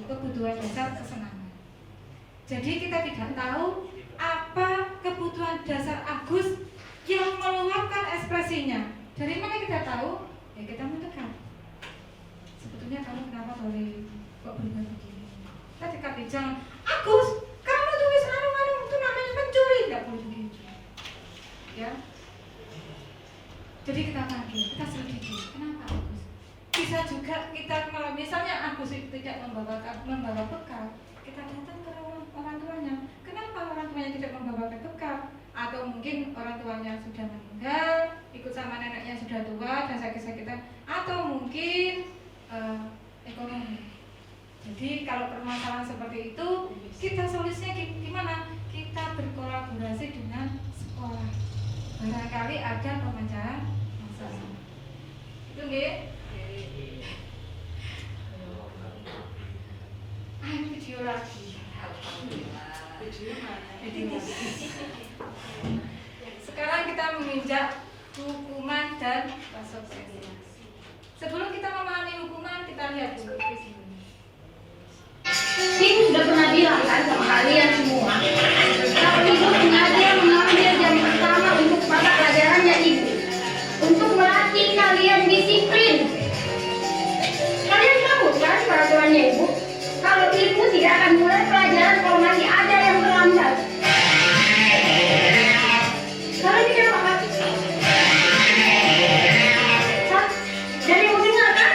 B: kebutuhan dasar kesenangan. Jadi kita tidak tahu apa kebutuhan dasar Agus yang meluapkan ekspresinya. Dari mana kita tahu? Ya kita mendekat. Sebetulnya kamu kenapa boleh kok berubah begini? Kita dekati, jangan Agus, kamu tulis anu itu namanya mencuri, tidak boleh begitu. Ya. Jadi kita panggil, kita selidiki. Kenapa Agus? Bisa juga kita kalau misalnya Agus itu tidak membawa bekal, kita datang ke orang tuanya. Kenapa orang tuanya tidak membawakan bekal? Atau mungkin orang tuanya sudah meninggal, ikut sama neneknya sudah tua dan sakit-sakitan, atau mungkin ekonomi. Jadi kalau permasalahan seperti itu, kita solusinya gimana? Kita berkolaborasi dengan sekolah. Barangkali ada pemecahan masalah. Itu nggih? Ayo video lagi. Sekarang kita menginjak hukuman dan konsekuensi. Sebelum kita memahami hukuman, kita lihat dulu.
K: Ibu sudah pernah bilang kan sama kalian semua, kalau ibu sengaja mengambil jam pertama untuk mata pelajarannya ibu, untuk melatih kalian disiplin. Kalian tahu kan peraturannya ibu? Kalau ibu tidak akan mulai pelajaran kalau masih ada yang terlambat. Kalian tidak apa? Dan ibu dengar kan?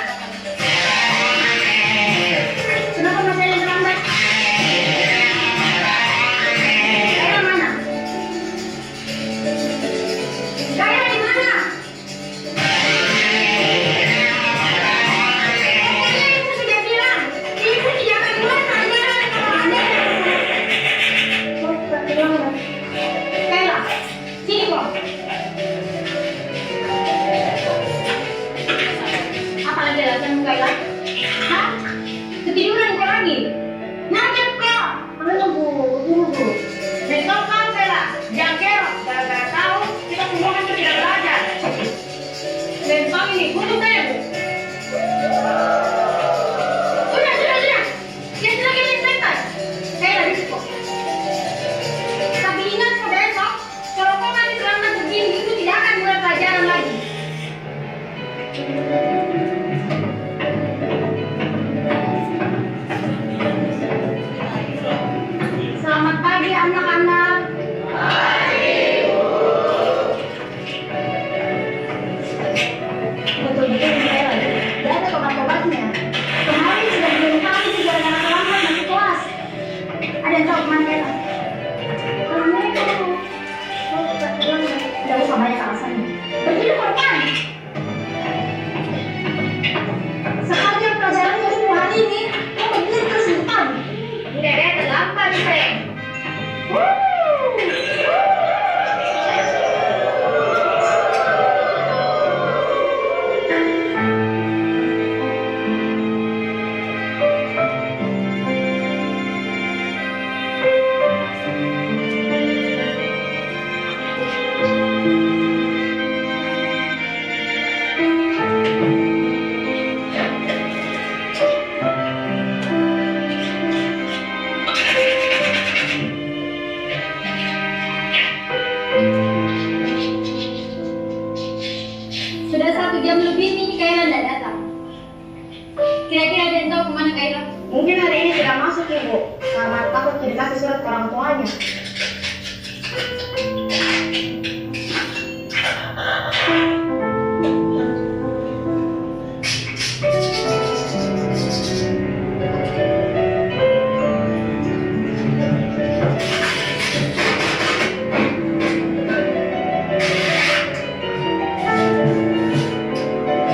K: Kira-kira ada yang tahu kemana Kaila?
N: Mungkin hari ini tidak masuk Ibu, karena takut dikasih surat ke orang tuanya.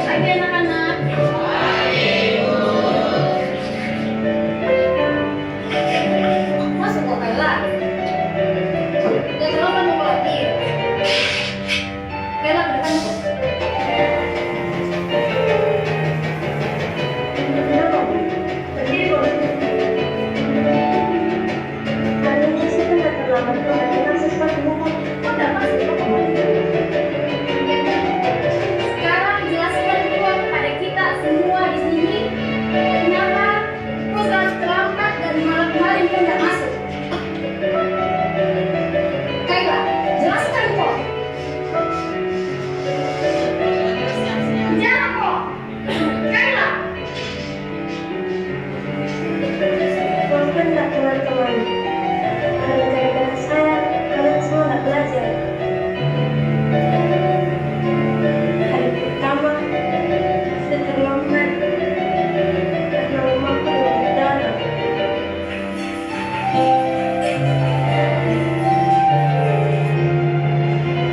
K: Pagi anak-anak. Masuk kok Kaila. Udah terlalu nunggu lagi. Kaila ke depan kok.
N: Kenapa Bu? Berdiri Bu. Hari ini saya kan gak terlambat tuh, nanti kan siswa semua. Kok gak masuk kok kemana?
K: Sekarang jelaskan dulu kepada kita semua di sini kenapa kau selalu terlambat dan malam kemarin kau nggak masuk. Kaila, jelaskan kok. Jangan kok. Kaila.
N: Maafkan tak teman-teman, karena gara-gara saya, kalian semua gak belajar. Hari pertama, saya terlambat karena mamaku yang berdarah.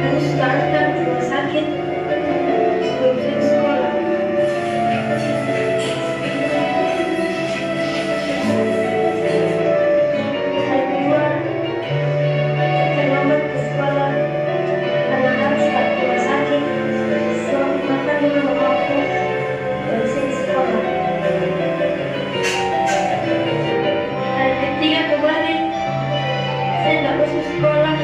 N: Harus diantar ke rumah sakit sebelum saya ke sekolah. Hari kedua, saya terlambat ke sekolah karena harus ke rumah sakit sewaktu makan dengan mamaku dan saya di sekolah. Hari ketiga kemarin, saya nggak masuk sekolah.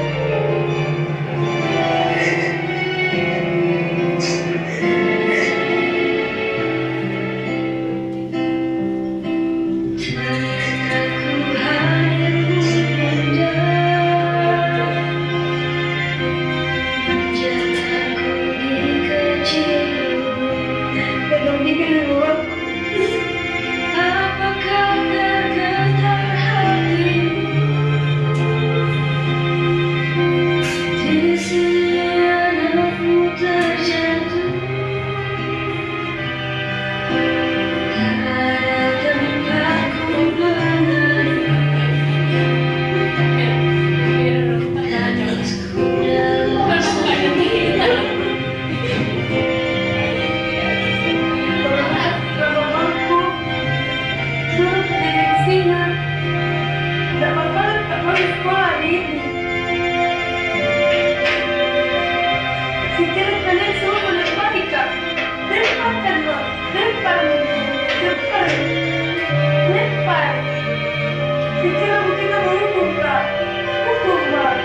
N: Pegang bikin ruang. Apakah tergetar hatimu di sini anakmu terjatuh? Tak ada tempatku berlindung, tangisku dalam senyum. Mamaku suruh tidur sini. Tak apa-apa, tak mau sekolah hari ini. Saya kira kalian semua menikmati Kak. Lempar Bang, lempar, lempar, lempar. Saya kira kita mau hukum Kak, hukum Bang.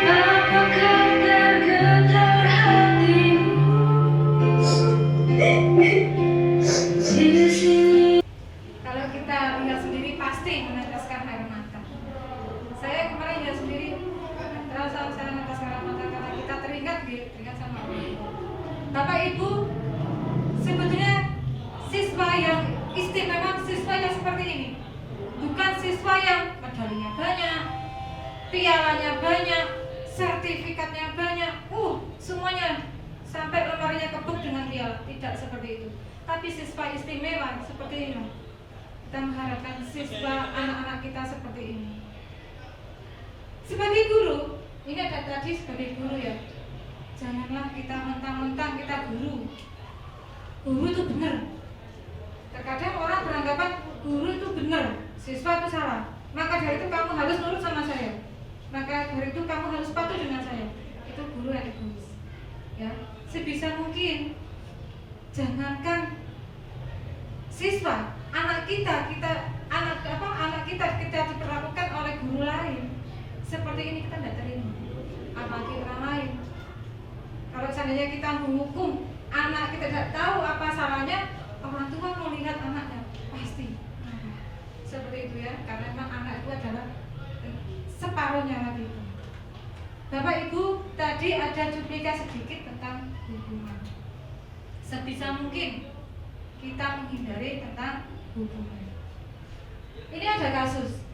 N: Apakah tergetar hatimu di sini?
B: Kalau kita lihat sendiri pasti meneteskan air mata. Saya kemarin lihat sendiri terasa saya meneteskan air mata karena kita teringat sama Allah. Bapak Ibu, sebetulnya siswa yang istimewa, siswa yang seperti ini, bukan siswa yang medalinya banyak, pialanya banyak, sertifikatnya banyak, semuanya sampai lemarinya kebek dengan piala. Tidak seperti itu. Tapi siswa istimewa seperti ini. Kita mengharapkan siswa anak-anak kita seperti ini. Sebagai guru, ini ada tadi sebagai guru ya. Janganlah kita mentang-mentang kita guru. Guru itu benar. Terkadang orang beranggapan guru itu benar, siswa itu salah. Maka dari itu kamu harus nurut sama saya. Maka dari itu kamu harus patuh dengan saya. Itu guru yang egois. Ya, sebisa mungkin jangankan siswa, anak kita diperlakukan oleh guru lain seperti ini, kita tidak terima. Apalagi orang lain. Kalau seandainya kita menghukum anak kita tidak tahu apa salahnya, orang tua mau lihat anaknya pasti seperti itu ya, karena memang anak itu adalah separuhnya lagi itu. Bapak Ibu, tadi ada cuplikan sedikit tentang hukuman. sebisa mungkin kita menghindari tentang hubungan. Ini ada kasus,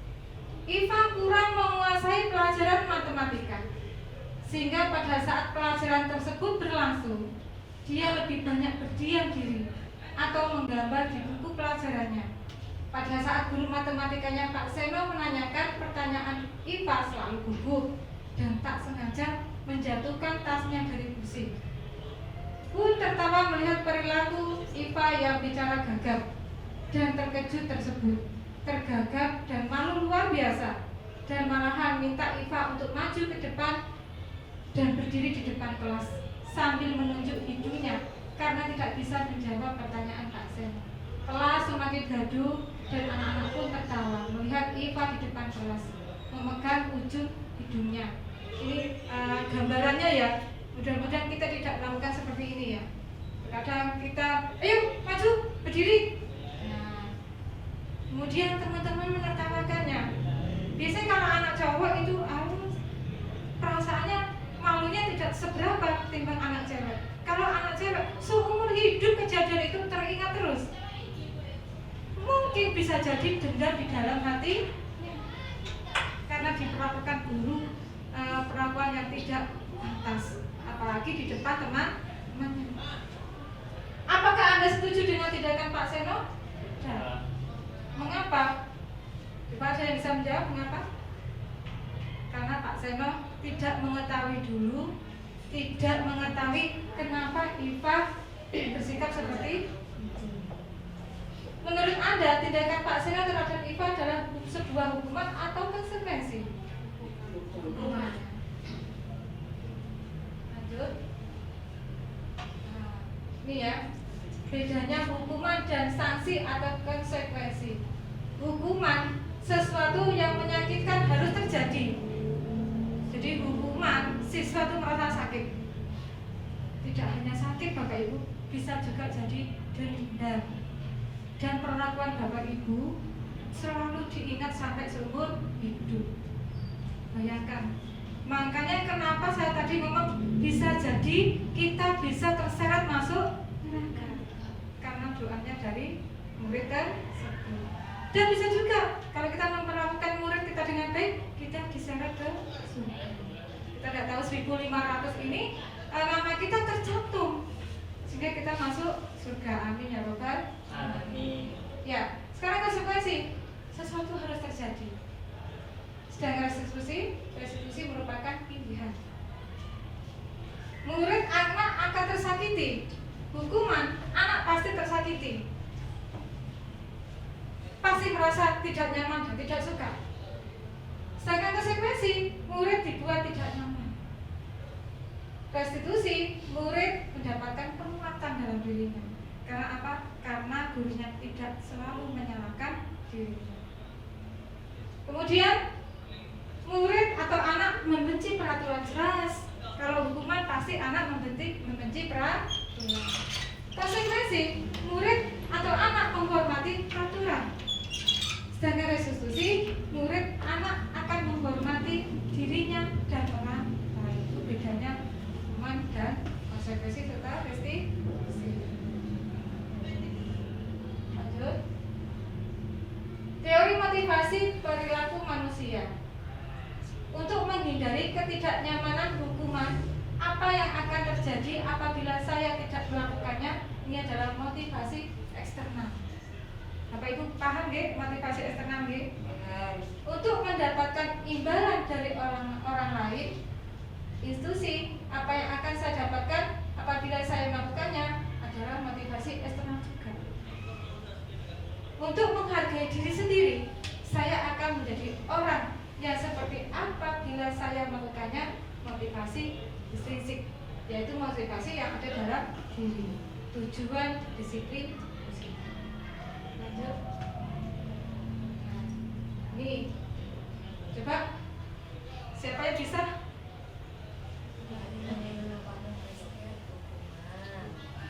B: Iva kurang menguasai pelajaran matematika, sehingga pada saat pelajaran tersebut berlangsung, dia lebih banyak berdiam diri atau menggambar di buku pelajarannya. Pada saat guru matematikanya Pak Seno menanyakan pertanyaan, Iva selalu gugup dan tak sengaja menjatuhkan tasnya dari kursi. Pun tertawa melihat perilaku Iva yang bicara gagap dan terkejut tersebut, tergagap dan malu luar biasa, dan malahan minta Iva untuk maju ke depan dan berdiri di depan kelas sambil menunjuk hidungnya karena tidak bisa menjawab pertanyaan Pak Sen. Kelas semakin gaduh dan anak-anak pun tertawa melihat Iva di depan kelas memegang ujung hidungnya. Ini gambarannya ya. Mudah-mudahan kita tidak melakukan seperti ini ya. Kadang kita, ayo maju, berdiri. Nah, kemudian teman-teman menertawakannya. Biasanya kalau anak cowok itu perasaannya malunya tidak seberapa ketimbang anak cewek. Kalau anak cewek seumur hidup kejadian itu teringat terus. Mungkin bisa jadi dendam di dalam hati karena diperlakukan guru perlakuan yang tidak pantas, apalagi di depan teman-teman. Apakah Anda setuju dengan tindakan Pak Seno? Tidak. Mengapa? Coba ada yang bisa menjawab mengapa? Karena Pak Seno tidak mengetahui dulu, tidak mengetahui kenapa Iva bersikap seperti itu. Menurut Anda, tindakan Pak Seno terhadap Iva adalah sebuah hukuman atau konsekuensi? Hukuman. Lanjut. Nah, ini ya, bedanya hukuman dan sanksi atau konsekuensi. Hukuman sesuatu yang menyakitkan harus terjadi. Jadi hukuman siswa itu merasa sakit. Tidak hanya sakit Bapak Ibu, bisa juga jadi dendam. Dan perlakuan Bapak Ibu selalu diingat sampai seumur hidup. Bayangkan. Makanya kenapa saya tadi ngomong bisa jadi kita bisa terseret masuk neraka karena doanya dari murid tersebut. Dan bisa juga kalau kita memperlakukan murid kita dengan baik, kita diseret ke surga. Kita tidak tahu 1500 ini nama kita tercantum sehingga kita masuk surga. Amin ya Robbal alamin. Ya, sekarang konsekuensi, sesuatu harus terjadi. Sedangkan restitusi merupakan pilihan. Murid anak akan tersakiti, hukuman anak pasti tersakiti, pasti merasa tidak nyaman dan tidak suka. Sedangkan konsekuensi, murid dibuat tidak nyaman. Restitusi, murid mendapatkan penguatan dalam dirinya. Karena apa? Karena gurunya tidak selalu menyalahkan dirinya. Kemudian murid atau anak membenci peraturan jelas. Kalau hukuman pasti anak membenci peraturan. Konsekuensi, murid atau anak menghormati peraturan. Sedangkan restitusi, murid anak akan menghormati dirinya dan orang lain. Itu bedanya hukuman dan konsekuensi serta restitusi. Lanjut. Teori motivasi perilaku manusia. Untuk menghindari ketidaknyamanan hukuman, apa yang akan terjadi apabila saya tidak melakukannya? Ini adalah motivasi eksternal. Bapak Ibu paham nggih motivasi eksternal nggih? Untuk mendapatkan imbalan dari orang lain, institusi, apa yang akan saya dapatkan apabila saya melakukannya adalah motivasi eksternal juga. Untuk menghargai diri sendiri, saya akan menjadi orang yang seperti apa bila saya melakukannya, motivasi intrinsik, yaitu motivasi yang ada dalam diri, tujuan, disiplin. Lanjut. Nah, ini coba siapa yang bisa?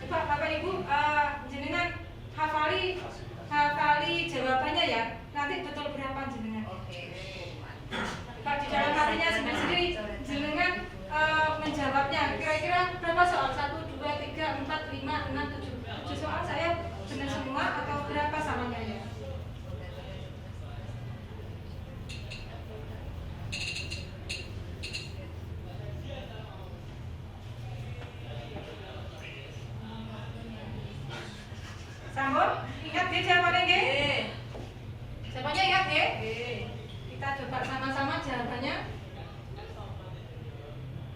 B: Coba Bapak Ibu jenengan hafali jawabannya ya. Nanti betul berapa jenengan? Pak di dalam hatinya sendiri jenengan menjawabnya kira-kira berapa soal? 1, 2, 3, 4, 4, 5, 6, 7 soal saya benar semua atau berapa salahnya ya? Sambung, ingat dia jawabannya G? Jawabannya ingat G? Kita coba sama-sama jawabannya.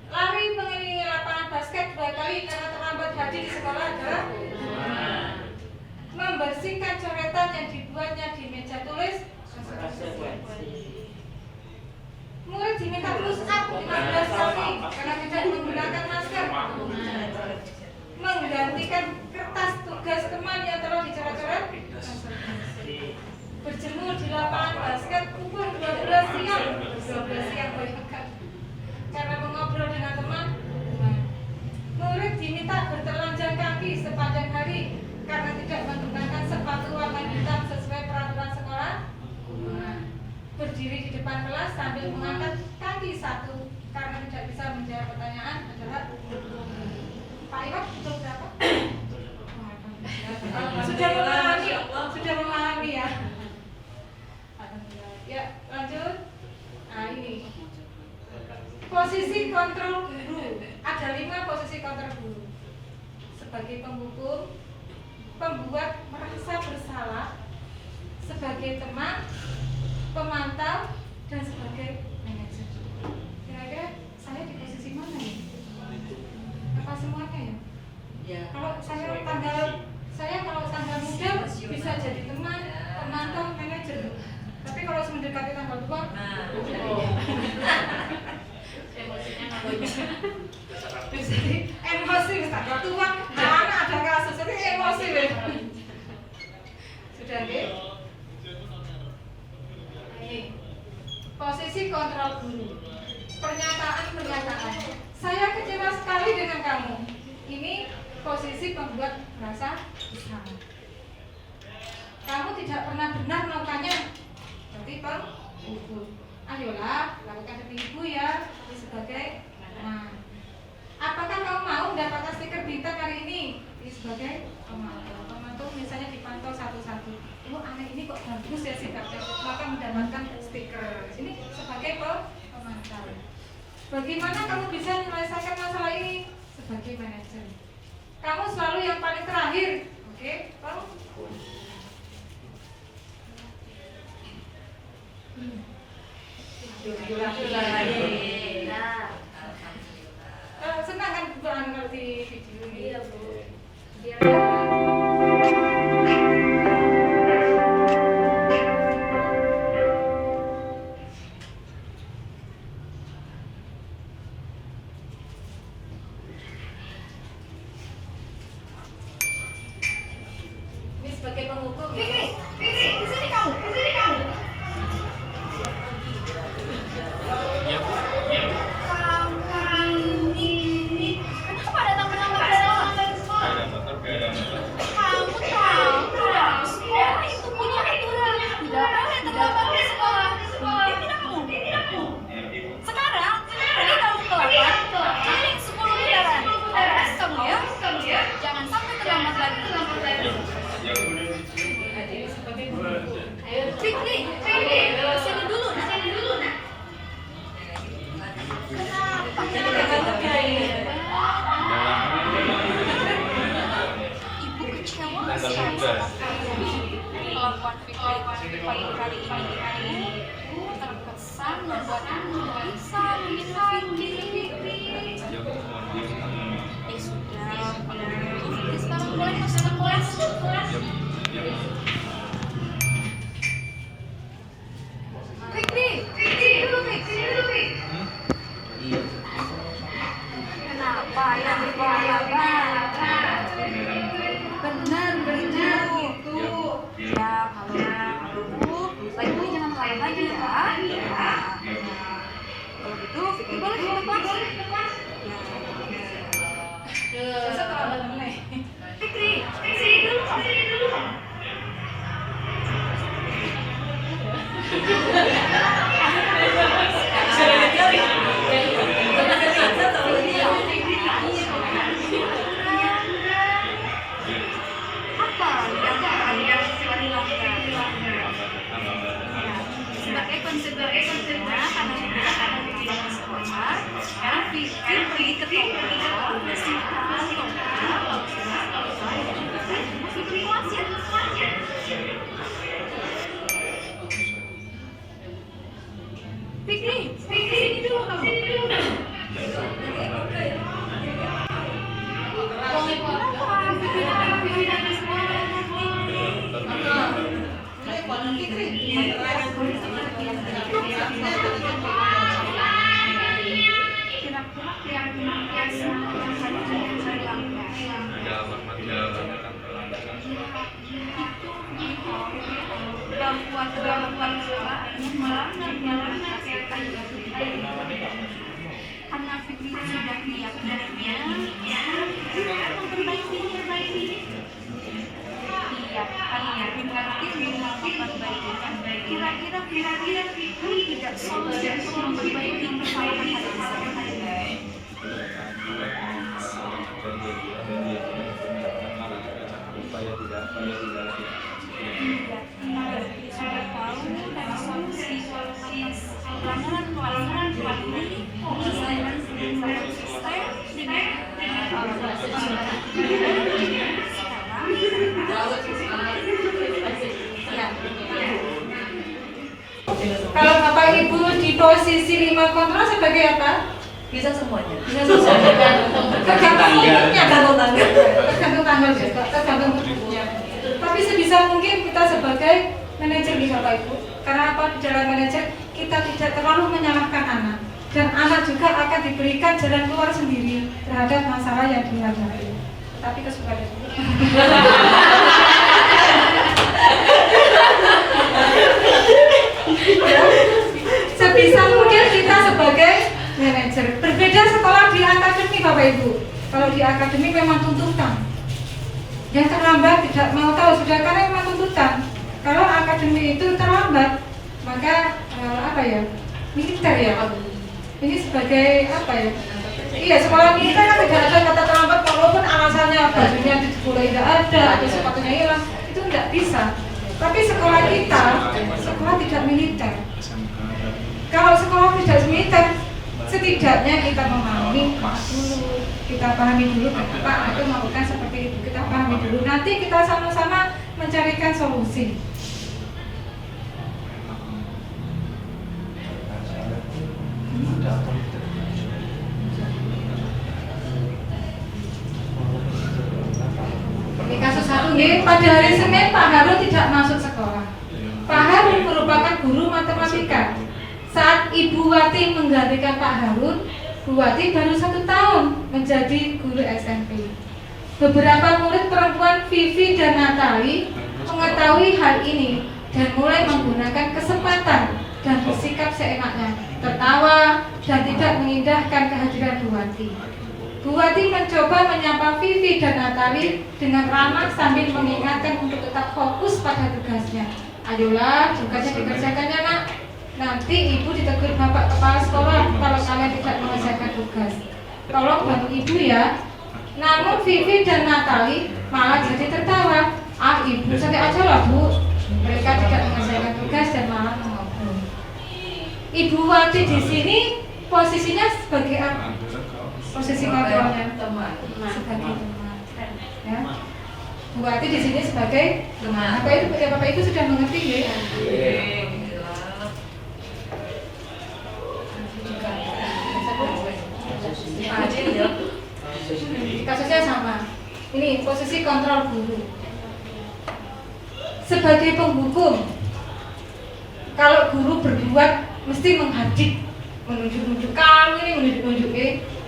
B: Lari mengelilingi lapangan basket 2 kali karena terlambat hadir di sekolah adalah membersihkan coretan yang dibuatnya di meja tulis. Murid diminta push up 15 kali karena tidak menggunakan masker. Menggantikan kertas tugas teman yang telah dicoret-coret. Berjemur di lapangan basket pukul 12 siang. 12 siang bayangkan. Karena mengobrol dengan teman. Murid diminta bertelanjang kaki sepanjang hari karena tidak menggunakan sepatu warna hitam sesuai peraturan sekolah. Berdiri di depan kelas sambil mengangkat kaki satu karena tidak bisa menjawab pertanyaan adalah Pak Iwan betul berapa? Sudah memahami ya. Ya lanjut. Nah ini posisi kontrol guru. Ada 5 posisi kontrol guru. Sebagai penghukum, pembuat merasa bersalah, sebagai teman, pemantau, dan sebagai manajer. Kira-kira saya di posisi mana ya? Apa semuanya ya? Ya. Kalau tanggal muda bisa jadi teman, pemantau, manajer. Tapi kalau mendekati tanggal tua, emosi tanggal tua, mana ada kasus itu emosi deh. Sudah deh. Ini posisi kontrol guru. Pernyataan. Saya kecewa sekali dengan kamu. Ini posisi pembuat merasa bersalah. Kamu tidak pernah benar melakukannya. Berarti penghukum. Ayolah, lakukan demi ibu ya, sebagai teman. Apakah kamu mau mendapatkan stiker bintang hari ini? Sebagai pemantau, misalnya dipantau satu-satu. Oh, anak ini kok bagus ya sikapnya, maka mendapatkan stiker. Ini sebagai pemantau. Bagaimana kamu bisa menyelesaikan masalah ini? Sebagai manajer. Kamu selalu yang paling terakhir. Oke, senang kan kalau di video ini? Iya, Bu. Ini sebagai penghukum. Fikri, di sini kamu. Kelakuan Fikri pagi hari ini terkesan membuat aku bisa Fikri. Ya sudah, Fikri sekarang boleh masuk ke kelas. Fikri, dulu Fikri. Kenapa ya benar gitu. Ya kalau gitu, lain kali jangan lain lagi ya. Kalau gitu, Fikri boleh
K: kemampuan karena Fikri sudah lihat darinya, memperbaiki. Iya, berarti kira-kira tidak solusi untuk memperbaiki kesalahan hari. Sudah tahu dari solusi pelanggaran ini menyelesaikan sistem dengan
B: Kalau Bapak Ibu di posisi 5 kontrol sebagai apa?
M: Bisa semuanya.
B: Bisa semuanya. Tergantung bentuknya, tergantung tanggal juga, tergantung bentuknya. Tapi sebisa mungkin kita sebagai manajer di Bapak Ibu, karena apa, di dalam manajer kita tidak terlalu menyalahkan anak, dan anak juga akan diberikan jalan keluar sendiri terhadap masalah yang dihadapi. Tapi kesukaan itu. Sebisa mungkin kita sebagai manajer. Berbeda sekolah di akademi Bapak Ibu. Kalau di akademi memang tuntutan. Yang terlambat tidak mau tahu, sudah karena memang tuntutan. Kalau akademi itu terlambat, maka militer ya. Ini sebagai apa ya? Iya, sekolah militer kan tidak ada kata terlambat, walaupun alasannya bajunya tidak ada atau sepatunya hilang, itu tidak bisa. Tapi sekolah kita, sekolah tidak militer. Kalau sekolah tidak militer, setidaknya kita memahami dulu, kita pahami dulu kenapa itu melakukan seperti itu, kita pahami dulu. Nanti kita sama-sama mencarikan solusi. Ini kasus satu nih, pada hari Senin Pak Harun tidak masuk sekolah. Pak Harun merupakan guru matematika. Saat Ibu Wati menggantikan Pak Harun, Bu Wati baru 1 tahun menjadi guru SMP. Beberapa murid perempuan Vivi dan Natali mengetahui hal ini dan mulai menggunakan kesempatan dan bersikap seenaknya, tertawa dan tidak mengindahkan kehadiran Bu Wati. Bu Wati mencoba menyapa Vivi dan Natali dengan ramah sambil mengingatkan untuk tetap fokus pada tugasnya. Ayolah, tugasnya dikerjakan ya nak. Nanti ibu ditegur bapak kepala sekolah kalau kalian tidak mengerjakan tugas. Tolong bantu ibu ya. Namun Vivi dan Natali malah jadi tertawa. Ah ibu, santai aja lah bu. Mereka tidak mengerjakan tugas dan malah mengobrol. Ibu Wati di sini posisinya sebagai apa? Posisi kontrolnya sebagai teman. Ya. Bu Wati di sini sebagai teman. Apa itu? Ya, Bapak Ibu sudah mengerti ya? Kasusnya sama. Ini posisi kontrol guru. Sebagai penghukum, kalau guru berbuat mesti menghadik, menunjuk-nunjuk kamu ini, menunjuk-nunjuk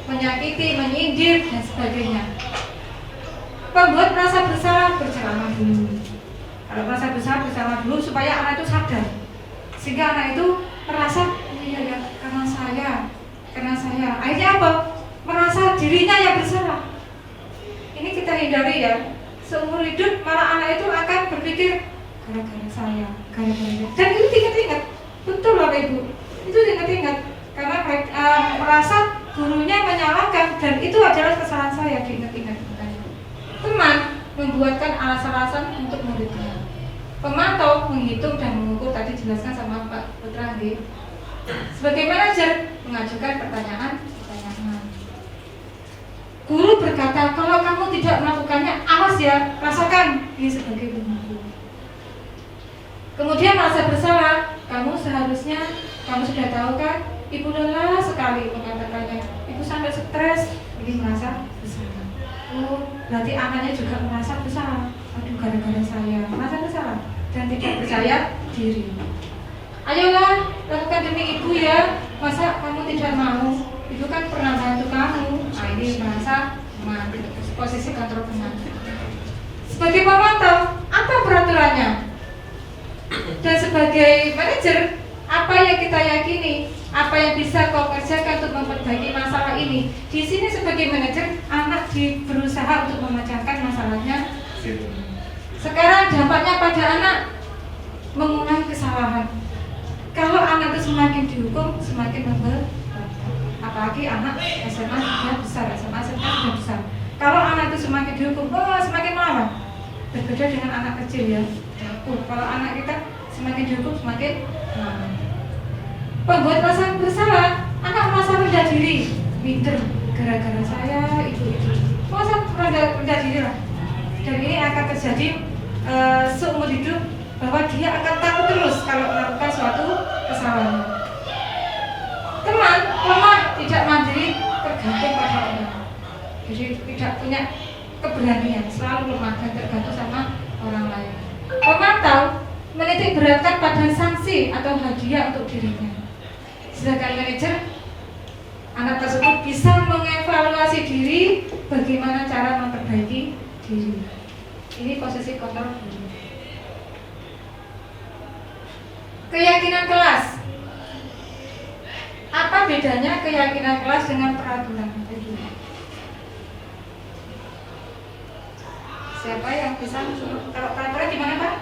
B: menyakiti, menyindir dan sebagainya. Pembuat merasa bersalah berceramah dulu. Kalau merasa bersalah berceramah dulu supaya anak itu sadar, sehingga anak itu merasa iya ya karena saya. Akhirnya apa? Merasa dirinya yang bersalah. Ini kita hindari ya. Seumur hidup malah anak itu akan berpikir gara-gara saya. Dan itu ingat-ingat. Betul Bapak Ibu. Itu ingat-ingat karena merasa gurunya menyalahkan dan itu adalah kesalahan saya, diingat-ingat. Teman membuatkan alasan-alasan untuk muridnya. Pemantau menghitung dan mengukur, tadi dijelaskan sama Pak Putra G. Sebagai manajer mengajukan pertanyaan. Guru berkata, kalau kamu tidak melakukannya, awas ya, rasakan. Ini sebagai guru. Kemudian merasa bersalah, kamu sudah tahu kan, ibu lelah sekali mengatakannya. Ibu sampai stres, ini merasa bersalah. Oh, berarti anaknya juga merasa bersalah. Aduh, gara-gara saya merasa bersalah dan tidak percaya diri. Ayolah, lakukan demi ibu ya. Masa kamu tidak mau? Ibu kan pernah bantu kamu. Nah, ini merasa posisi kontrol benar. Sebagai pemantau, apa peraturannya? Dan manajer, apa yang kita yakini, apa yang bisa kau kerjakan untuk memperbaiki masalah ini. Di sini sebagai manajer, anak berusaha untuk memecahkan masalahnya. Sekarang dampaknya pada anak mengulang kesalahan. Kalau anak itu semakin dihukum, semakin memberat. Apalagi anak SMA sudah besar, SMA sudah besar. Kalau anak itu semakin dihukum, semakin melawan. Berbeda dengan anak kecil ya. Kalau anak kita semakin dihukum, semakin melawan. Pembuat rasa bersalah, anak merasa rendah diri, minder, gara-gara saya itu. Masa rendah diri lah. Dan ini akan terjadi seumur hidup, bahwa dia akan takut terus kalau melakukan suatu kesalahan. Teman lemah, tidak mandiri, tergantung pada orang. Jadi tidak punya keberanian, selalu lemah dan tergantung sama orang lain. Pemantau menitik beratkan pada sanksi atau hadiah untuk dirinya. Sedangkan manajer, anak tersebut bisa mengevaluasi diri, bagaimana cara memperbaiki diri. Ini posisi kontrol diri. Keyakinan kelas. Apa bedanya keyakinan kelas dengan peraturan? Siapa yang bisa? Kalau peraturan gimana Pak?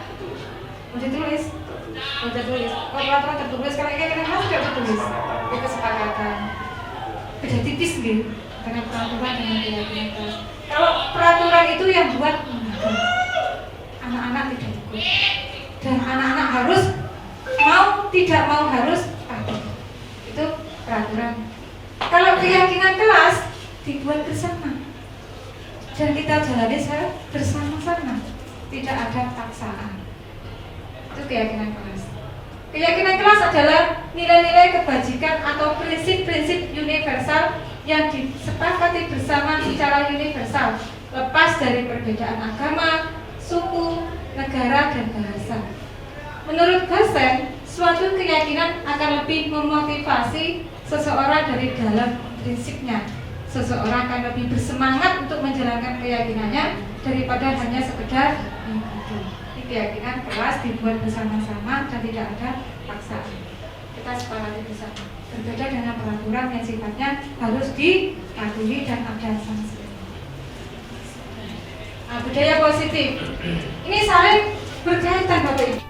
B: Mau ditulis? Mau ditulis? Kalau peraturan tertulis, kalau keyakinan kelas tidak tertulis. Itu kesepakatan. Beda tipis gitu dengan peraturan dengan keyakinan kelas. Kalau peraturan itu yang buat anak-anak tidak ikut, dan anak-anak harus mau tidak mau harus patuh. Itu peraturan. Kalau keyakinan kelas dibuat bersama dan kita jalani bersama-sama, tidak ada paksaan. Itu keyakinan kelas. Keyakinan kelas adalah nilai-nilai kebajikan atau prinsip-prinsip universal yang disepakati bersama secara universal, lepas dari perbedaan agama, suku, negara, dan bahasa. Menurut Basen, suatu keyakinan akan lebih memotivasi seseorang dari dalam prinsipnya. Seseorang akan lebih bersemangat untuk menjalankan keyakinannya daripada hanya sekedar mengikuti. Ini keyakinan kelas dibuat bersama-sama dan tidak ada paksaan. Kita sepakati bersama. Berbeda dengan peraturan yang sifatnya harus dipatuhi dan ada sanksi. Nah, budaya positif. Ini saling berkaitan Bapak Ibu.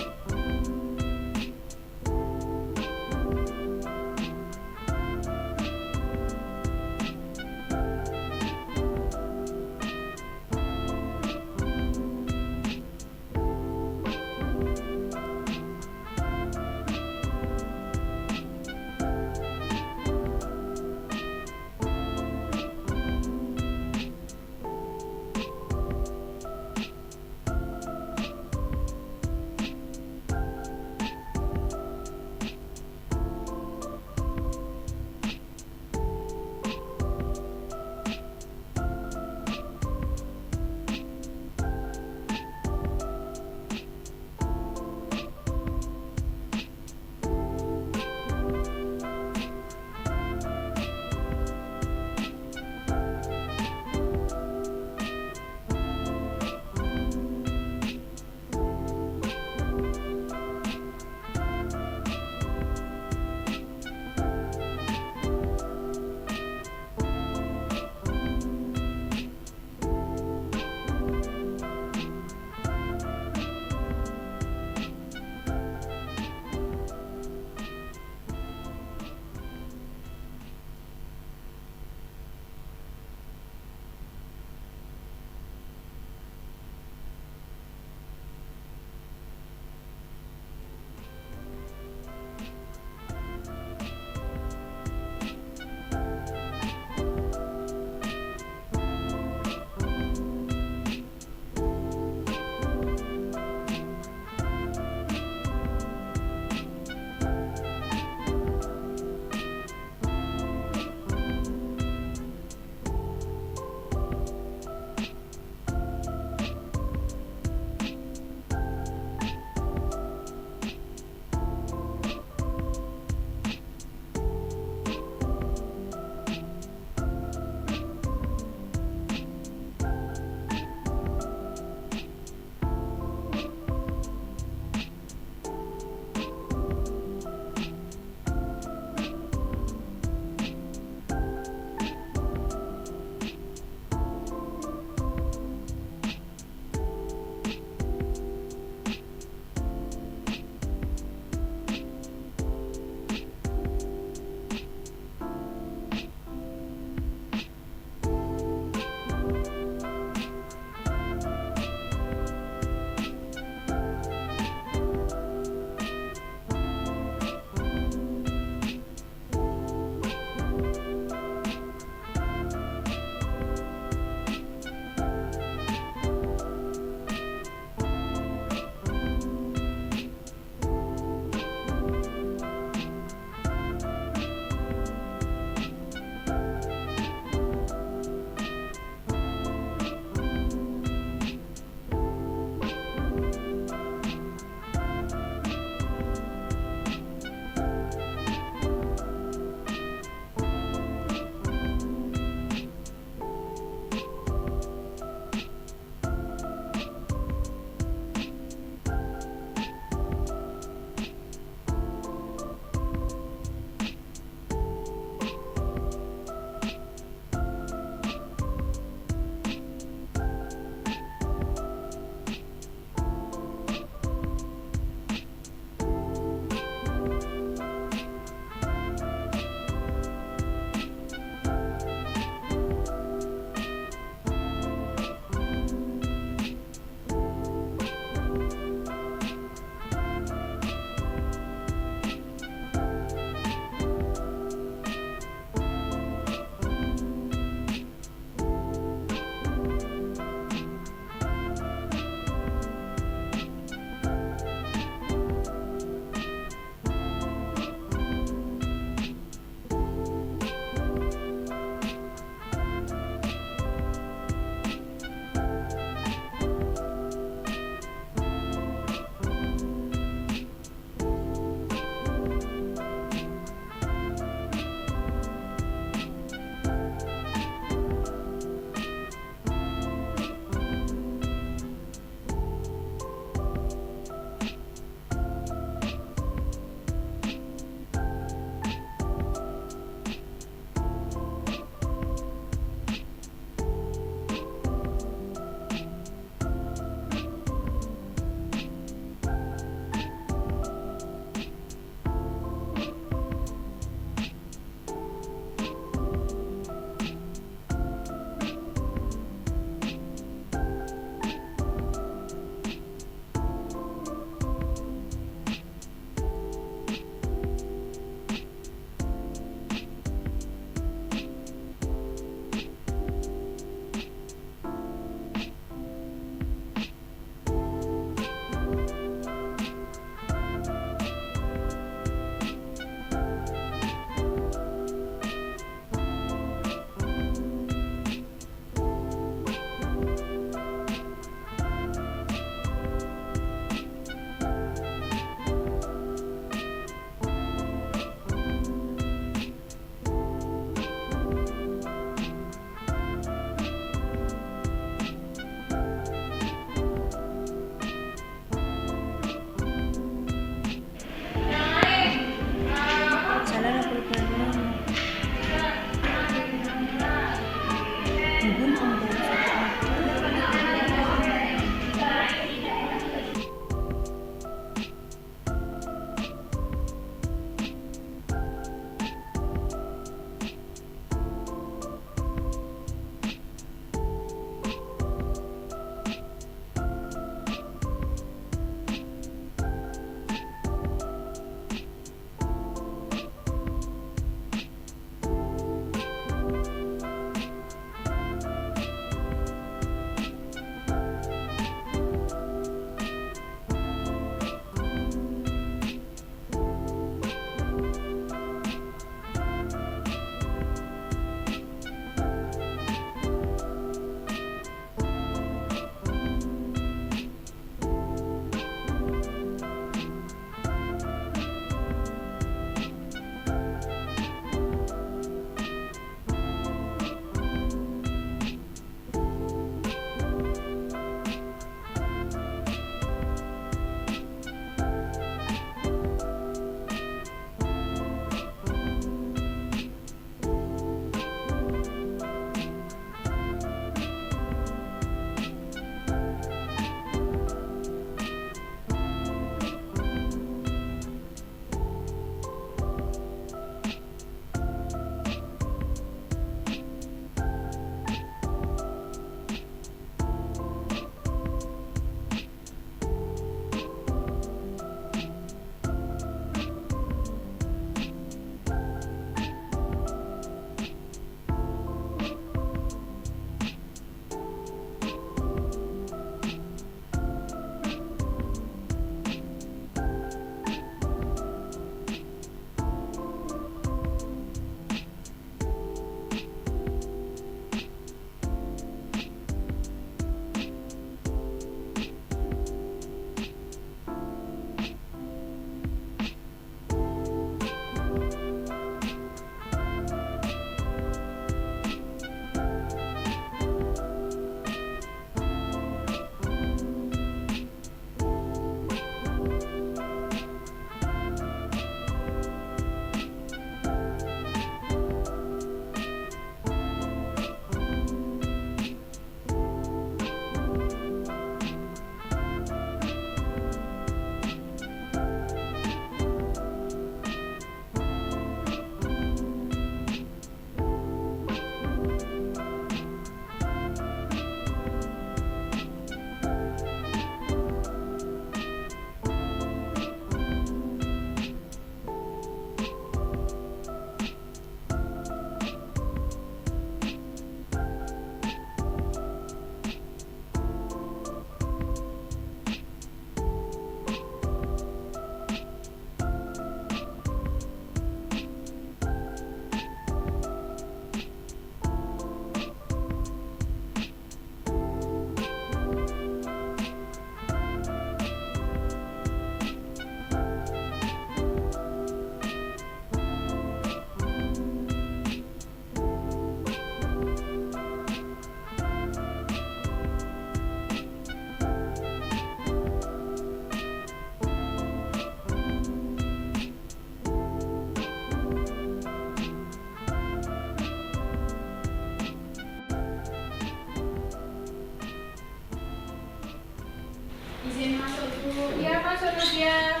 B: masuk Nadia.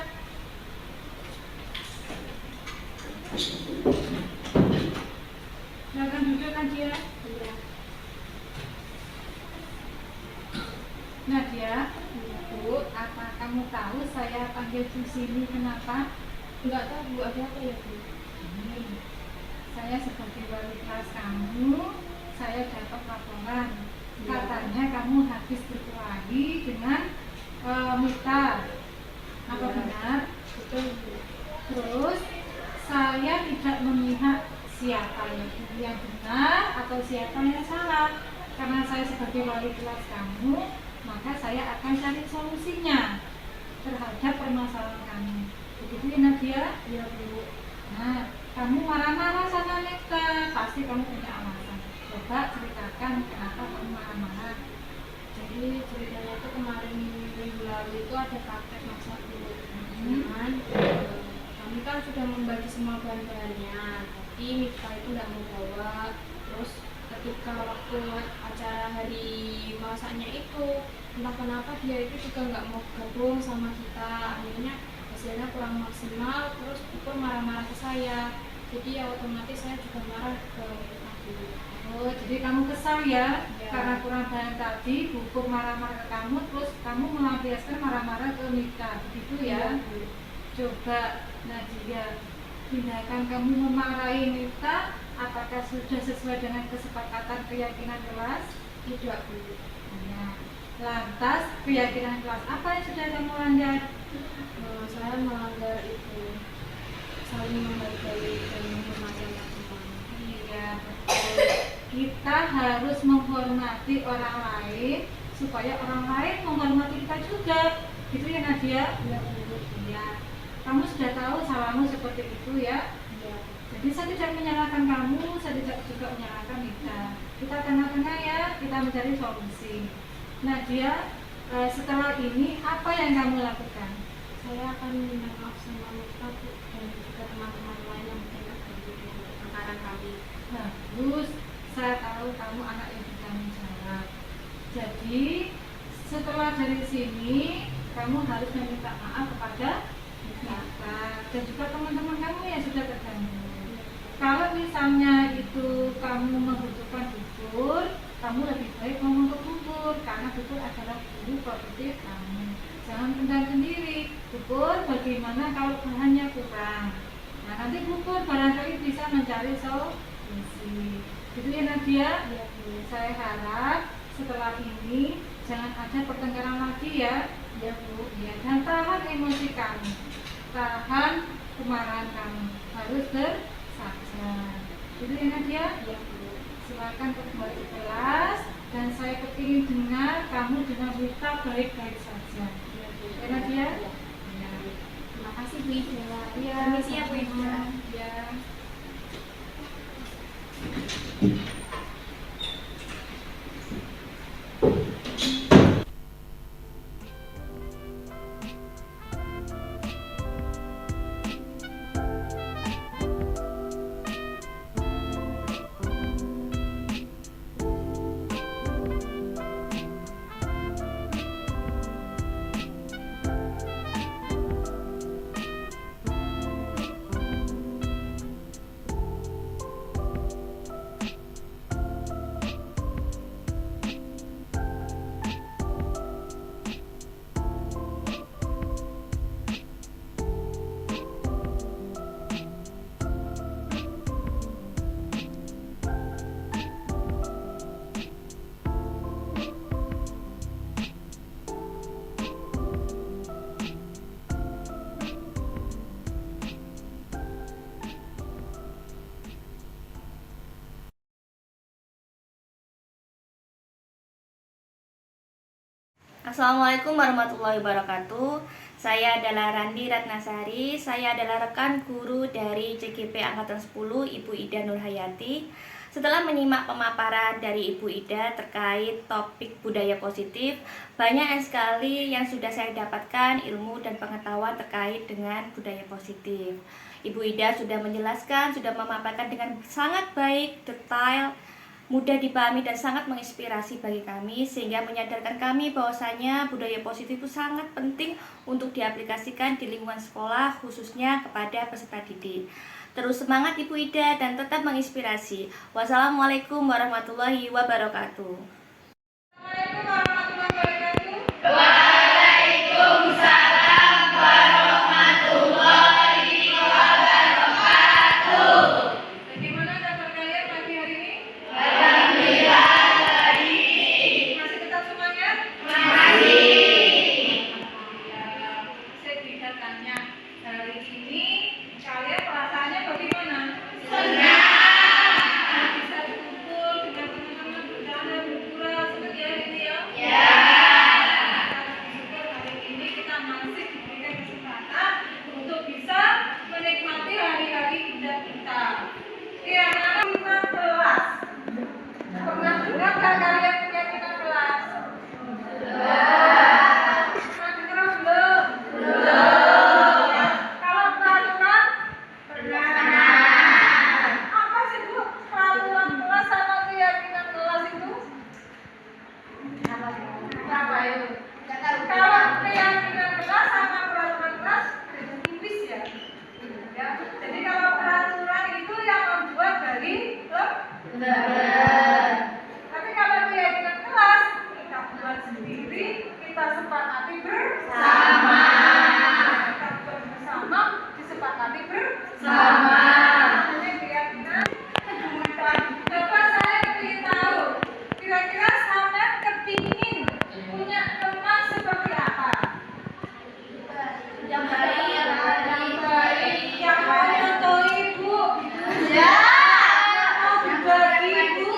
B: Silakan duduk Nadia. Nadia, Bu, apa kamu tahu saya panggil Bu sini kenapa?
K: Enggak tahu Bu, ada apa ya Bu?
B: Saya sebagai wali kelas kamu, saya dapat laporan. Katanya kamu habis berkelahi dengan Mita. Apa benar?
K: Betul Bu.
B: Terus saya tidak memihak siapa yang benar atau siapa yang salah. Karena saya sebagai wali kelas kamu, maka saya akan cari solusinya terhadap permasalahan kamu. Begitu ya Nadia?
K: Iya Bu.
B: Nah, kamu marah-marah sama Mita, pasti kamu punya alasan. Coba ceritakan kenapa kamu marah-marah.
K: Jadi ceritanya itu kemarin minggu lalu itu ada praktek masak Bu. Cuman kami kan sudah membagi semua bahan-bahannya, tapi Mita itu nggak mau bawa. Terus ketika waktu acara hari masaknya itu, entah kenapa dia itu juga nggak mau gabung sama kita. Akhirnya hasilnya kurang maksimal, terus Pupur marah-marah ke saya. Jadi ya otomatis saya juga marah ke aku.
B: Oh, jadi kamu kesal ya? Karena kurang bahan tadi, Pupur marah-marah ke kamu, terus kamu melampiaskan marah-marah ke Mita, begitu ya? Coba Nadia, tindakan kamu memarahi Mita, apakah sudah sesuai dengan kesepakatan keyakinan kelas?
K: Tidak Bu.
B: Nah, lantas keyakinan kelas apa yang sudah kamu langgar?
K: Saya melanggar itu saling menghargai dan menghormati anak teman.
B: Iya, betul. Kita harus menghormati orang lain supaya orang lain menghormati kita juga. Gitu ya Nadia?
K: Iya Bu.
B: Iya. Kamu sudah tahu salahmu seperti itu ya?
K: Iya.
B: Jadi saya tidak menyalahkan kamu, saya tidak juga menyalahkan Mita. Kita tengah-tengah ya, kita mencari solusi. Nadia, setelah ini apa yang kamu lakukan?
K: Saya akan minta maaf sama Mita Bu, dan juga teman-teman lain yang mungkin terganggu dengan pertengkaran kami.
B: Bagus, saya tahu kamu anak yang bertanggung jawab. Jadi setelah dari sini kamu harus meminta maaf kepada Mita dan juga teman-teman kamu yang sudah terganggu. Kalau misalnya itu kamu membutuhkan Pupur, kamu lebih baik ngomong ke Pupur karena Pupur adalah guru produktif kamu. Jangan pendam sendiri. Pupur, bagaimana kalau bahannya kurang? Nah, nanti Pupur barangkali bisa mencari solusi. Gitu ya Nadia?
K: Iya Bu.
B: Saya harap setelah ini jangan ada pertengkaran lagi ya.
K: Iya Bu.
B: Ya, dan tahan emosi kamu, tahan kemarahan kamu, harus bersabar. Gitu ya Nadia?
K: Iya Bu.
B: Silakan kembali ke kelas dan saya kepingin dengar kamu dengan Mita baik-baik saja. Ya Nadia? Ya.
K: Terima kasih Bu Ida.
B: Ya,
K: Permisi ya Bu Ida.
B: Ya.
O: Assalamualaikum warahmatullahi wabarakatuh. Saya adalah Randi Ratnasari. Saya adalah rekan guru dari CGP Angkatan 10 Ibu Ida Nurhayati. Setelah menyimak pemaparan dari Ibu Ida terkait topik budaya positif, banyak sekali yang sudah saya dapatkan ilmu dan pengetahuan terkait dengan budaya positif. Ibu Ida sudah menjelaskan, sudah memaparkan dengan sangat baik, detail. mudah dipahami dan sangat menginspirasi bagi kami, sehingga menyadarkan kami bahwasanya budaya positif itu sangat penting untuk diaplikasikan di lingkungan sekolah, khususnya kepada peserta didik. Terus semangat Ibu Ida dan tetap menginspirasi. Wassalamualaikum warahmatullahi wabarakatuh.
K: Waalaikumsalam warahmatullahi wabarakatuh.
B: Bagaimana kabar kalian pagi hari ini?
K: Alhamdulillah baik.
B: Masih tetap semangat?
K: Masih.
B: Saya bisa tanya, hari ini kalian perasaannya bagaimana?
K: Senang.
B: Bisa berkumpul dengan teman-teman, bercanda, bergurau, seperti hari ini ya?
K: Ya.
B: Hari ini kita masih diberikan kesempatan untuk bisa menikmati hari-hari indah kita. Kira-kira 5 kelas. Pernah dengar nggak kalian punya 5 kelas? Pernah dengar belum? Belum. Kalau peraturan? Pernah. Apa sih Bu peraturan kelas sama keyakinan kelas itu? Apa itu? Kalau keyakinan kelas sama peraturan kelas beda tipis ya. Ya. Jadi kalau peraturan itu yang membuat dari lembaga. Tapi kalau keyakinan kelas kita buat sendiri, kita sepakati bersama. Kita buat bersama, disepakati bersama. Ini keyakinan kedudukan. Bapak saya ingin tahu, kira-kira sampai kepingin punya teman seperti apa?
K: Yang baik, yang baik.
B: Yang mau nyontohi Ibu.
K: Ya.
B: Yang mau berbagi Ibu.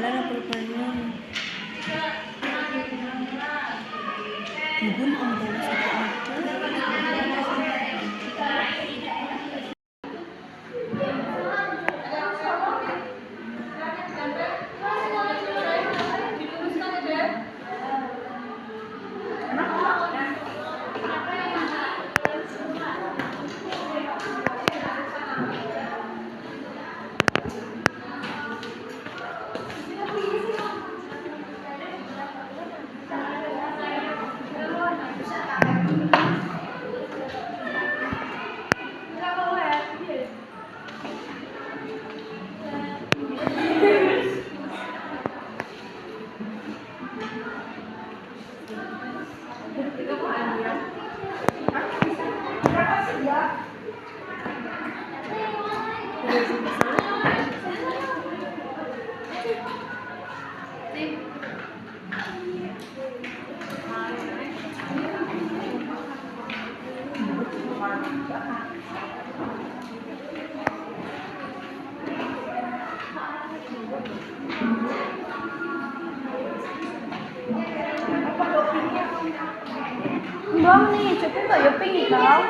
P: Saudara berperan Bubun adalah satu aktor
K: Bông đi, chụp cũng phải giúp gì đó.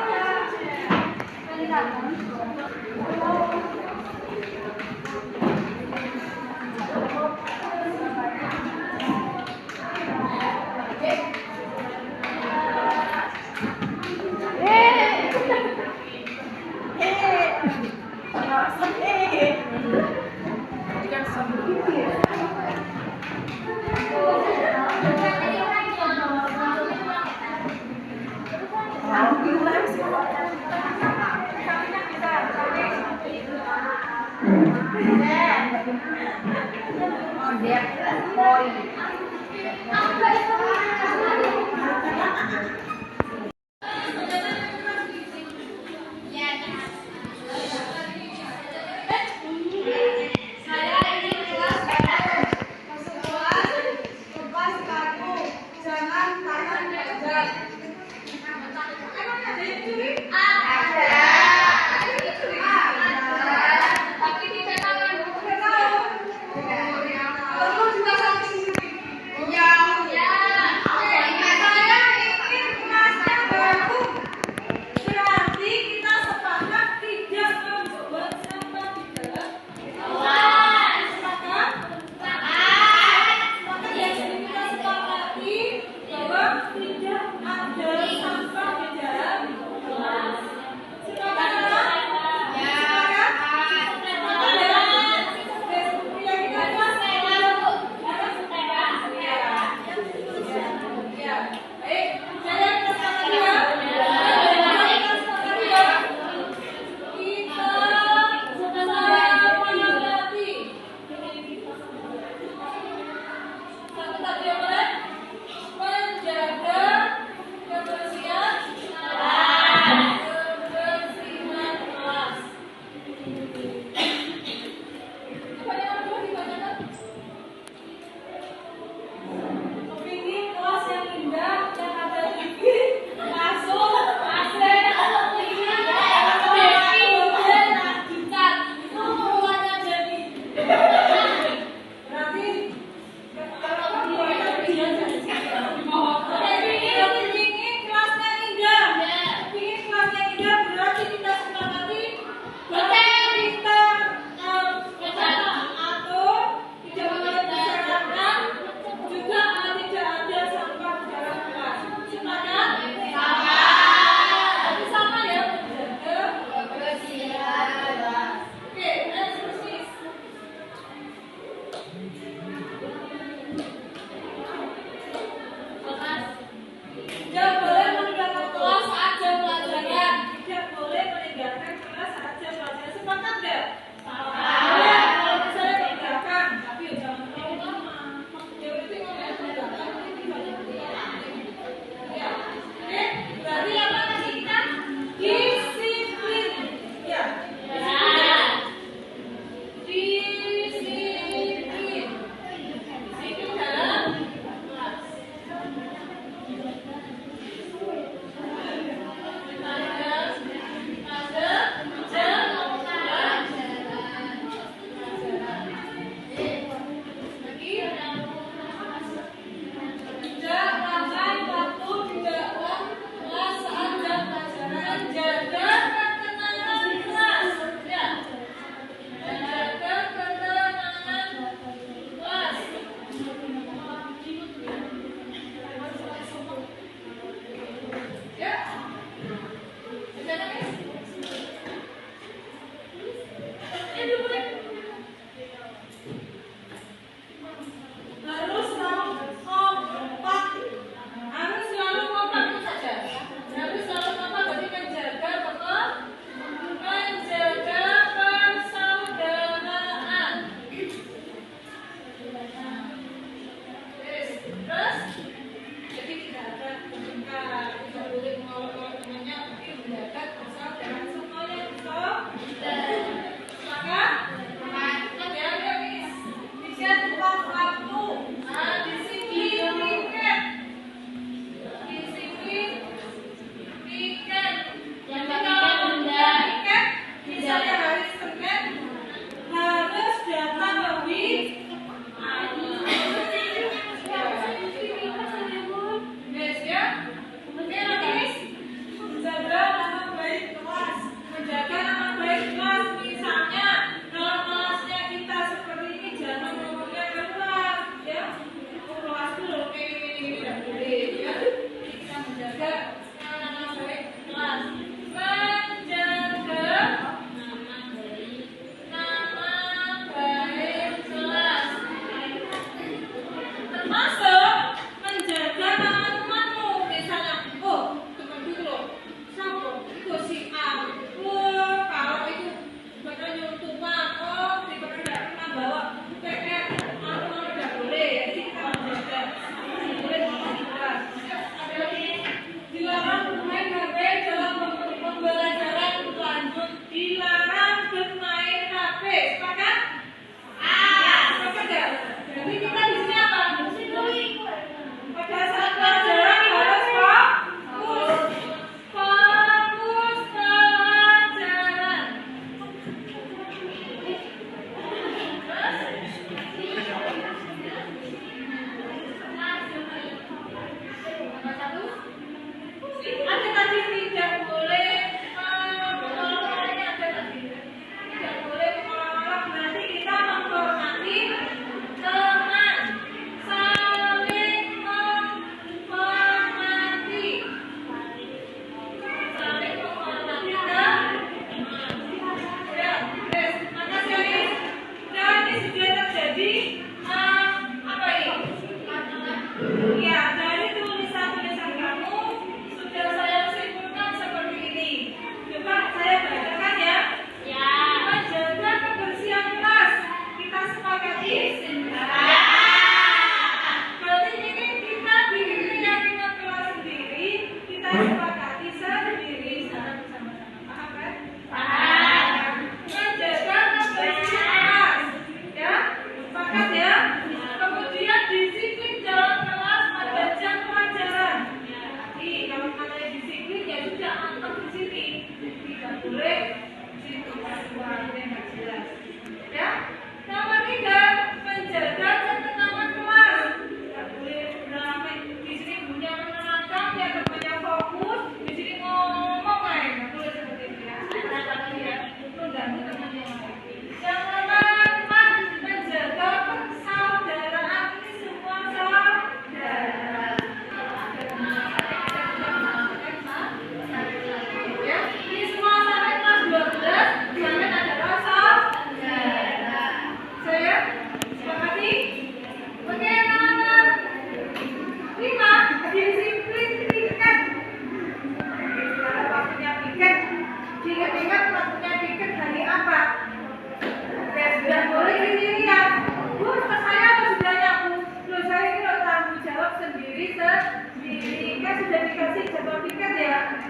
B: sudah dikasih jadwal piket ya?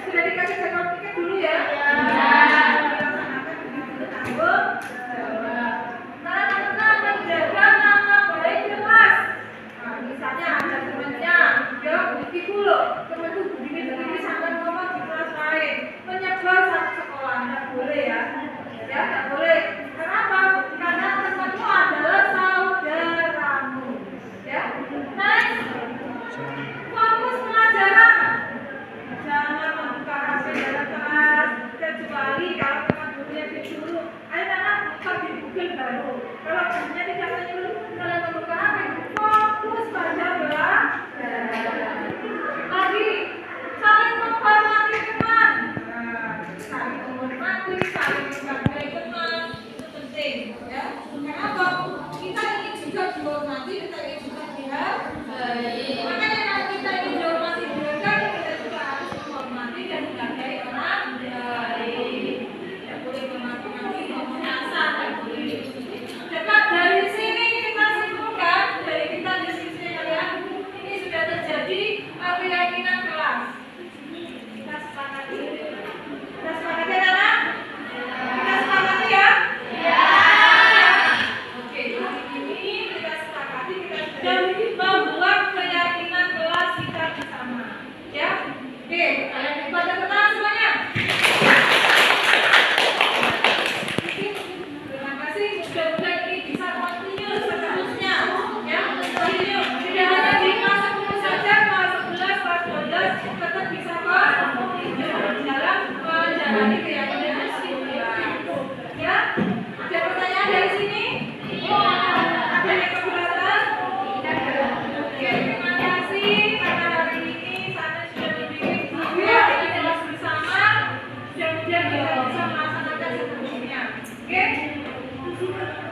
B: Sudah dikasih jadwal piket dulu ya? Misalnya ada temannya, dia dulu temanku begini sampai ngomong di kelas lain, menyebar satu sekolah, nggak boleh ya, nggak boleh. Kenapa? Karena temanmu adalah saudaramu, ya. Next, fokus pelajaran, jangan membuka HP dalam kelas, kecuali kalau teman gurunya disuruh, ayo anak buka di Google baru. Kalau gurunya tidak menyuruh, kalian membuka HP, fokus pada belajar. Lagi, saling menghormati teman. Saling menghormati, saling menghargai teman, itu penting, ya. Kenapa? Kita ingin juga dihormati, kita ingin juga dihargai. Makanya kalau kita ingin dihormati, dihargai, kita juga harus menghormati dan menghargai orang lain. Tidak boleh menghormati, menyasar, tidak boleh. Dekat dari sini kita simpulkan, dari kita di sini kalian, ini sudah terjadi keyakinan kelas. Kita sepakati. Kita sepakati anak? Kita sepakati ya? Ya. Oke, hari ini kita sepakati, kita sudah membuat keyakinan kelas kita bersama. Ya? Oke, kalian pada tenang semuanya. Terima kasih, mudah-mudahan ini bisa continue seterusnya. Ya, continue. Tidak hanya di kelas 10 saja, kelas 11, kelas 12 tetap bisa dalam menjalani keyakinan kita. Ya, ada pertanyaan dari sini? Ada yang keberatan? Oke, terima kasih karena hari ini sana sudah dibikin video di kelas bersama. Mudah-mudahan kita bisa melaksanakan seterusnya. Oke?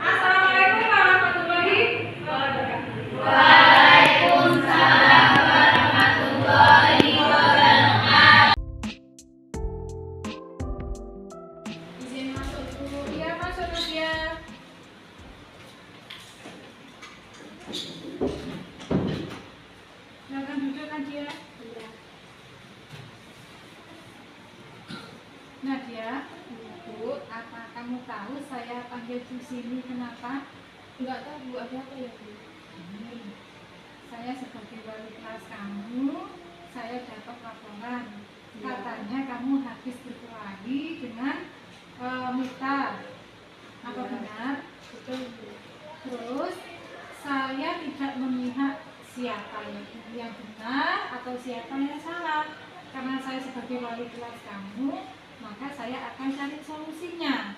B: Assalamualaikum warahmatullahi wabarakatuh. Waalaikumsalam warahmatullahi wabarakatuh. Izin masuk dulu. Iya, masuk Nadia. Silakan duduk Nadia. Nadia, Bu, apa kamu tahu saya panggil di sini kenapa? Enggak tahu Bu, ada apa ya Bu? Saya sebagai wali kelas kamu, saya dapat laporan. Katanya kamu habis berkelahi dengan Mita. Apa benar? Betul Bu. Terus saya tidak memihak siapa yang benar atau siapa yang salah. Karena saya sebagai wali kelas kamu, maka saya akan cari solusinya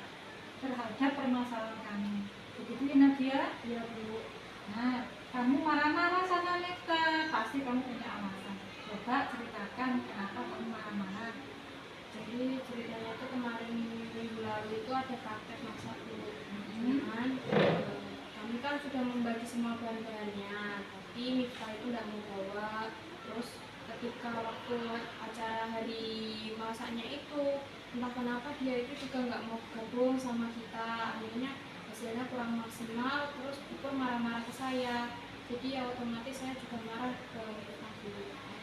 B: terhadap permasalahan kamu. Begitu ya Nadia? Iya Bu. Nah, kamu marah-marah sama Mita, pasti kamu punya alasan. Coba ceritakan kenapa kamu marah-marah.
Q: Jadi ceritanya itu kemarin minggu lalu itu ada praktek masak Bu. Cuman kami kan sudah membagi semua bahan-bahannya, tapi Mita itu tidak mau bawa. Terus ketika waktu acara hari masaknya itu, entah kenapa dia itu juga nggak mau gabung sama kita. Akhirnya hasilnya kurang maksimal, terus Bukur marah-marah ke saya. Jadi ya otomatis saya juga marah ke Mita.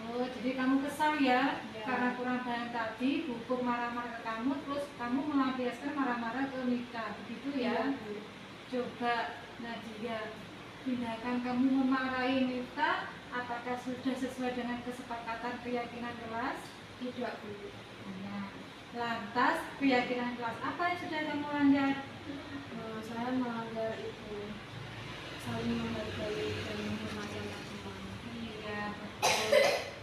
B: Oh, jadi kamu kesal ya? Karena kurang bahan tadi, Bukur marah-marah ke kamu, terus kamu melampiaskan marah-marah ke Mita, begitu ya? Coba Nadia, tindakan kamu memarahi Mita, apakah sudah sesuai dengan kesepakatan keyakinan kelas?
Q: Tidak Bu.
B: Nah, lantas keyakinan kelas apa yang sudah kamu langgar?
Q: Saya melanggar itu saling menghargai dan menghormati teman.
B: Iya, betul.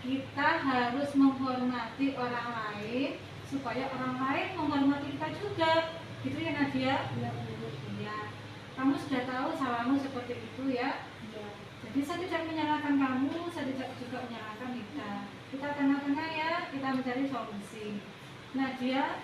B: Kita harus menghormati orang lain supaya orang lain menghormati kita juga. Gitu ya Nadia?
Q: Iya Bu.
B: Iya. Kamu sudah tahu salahmu seperti itu ya?
Q: Iya.
B: Jadi saya tidak menyalahkan kamu, saya tidak juga menyalahkan Mita. Kita tengah-tengah ya, kita mencari solusi. Nadia,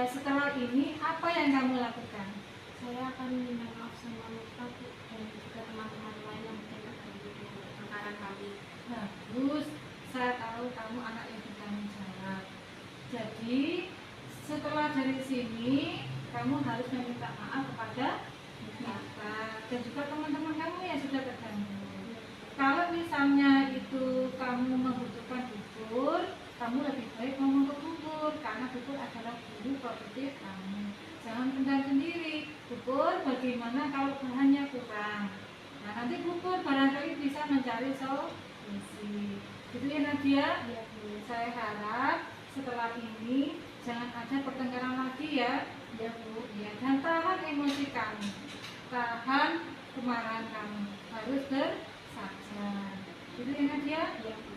B: setelah ini apa yang kamu lakukan?
Q: Saya akan minta maaf sama Mita dan juga teman-teman lain yang berkaitan dengan perkara kami.
B: Bagus, saya tahu kamu anak yang bertanggung jawab. Jadi setelah dari sini kamu harus meminta maaf kepada Mita dan juga teman-teman kamu yang sudah terganggu. Kalau misalnya itu kamu membutuhkan bubur, kamu lebih baik ngomong ke bubur, karena bubur adalah guru produktif kamu. Jangan pendam sendiri, bubur bagaimana kalau bahannya kurang. Nah, nanti bubur barangkali bisa mencari solusi. Gitu ya Nadia? Ya Bu. Saya harap setelah ini jangan ada pertengkaran lagi ya. Ya Bu. Ya, dan tahan emosi kamu, tahan kemarahan kamu, harus bersabar. Gitu ya Nadia? Ya Bu.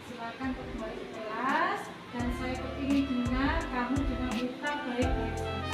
B: Silakan kembali ke kelas dan saya ingin dengar kamu dengan kita baik-baik saja.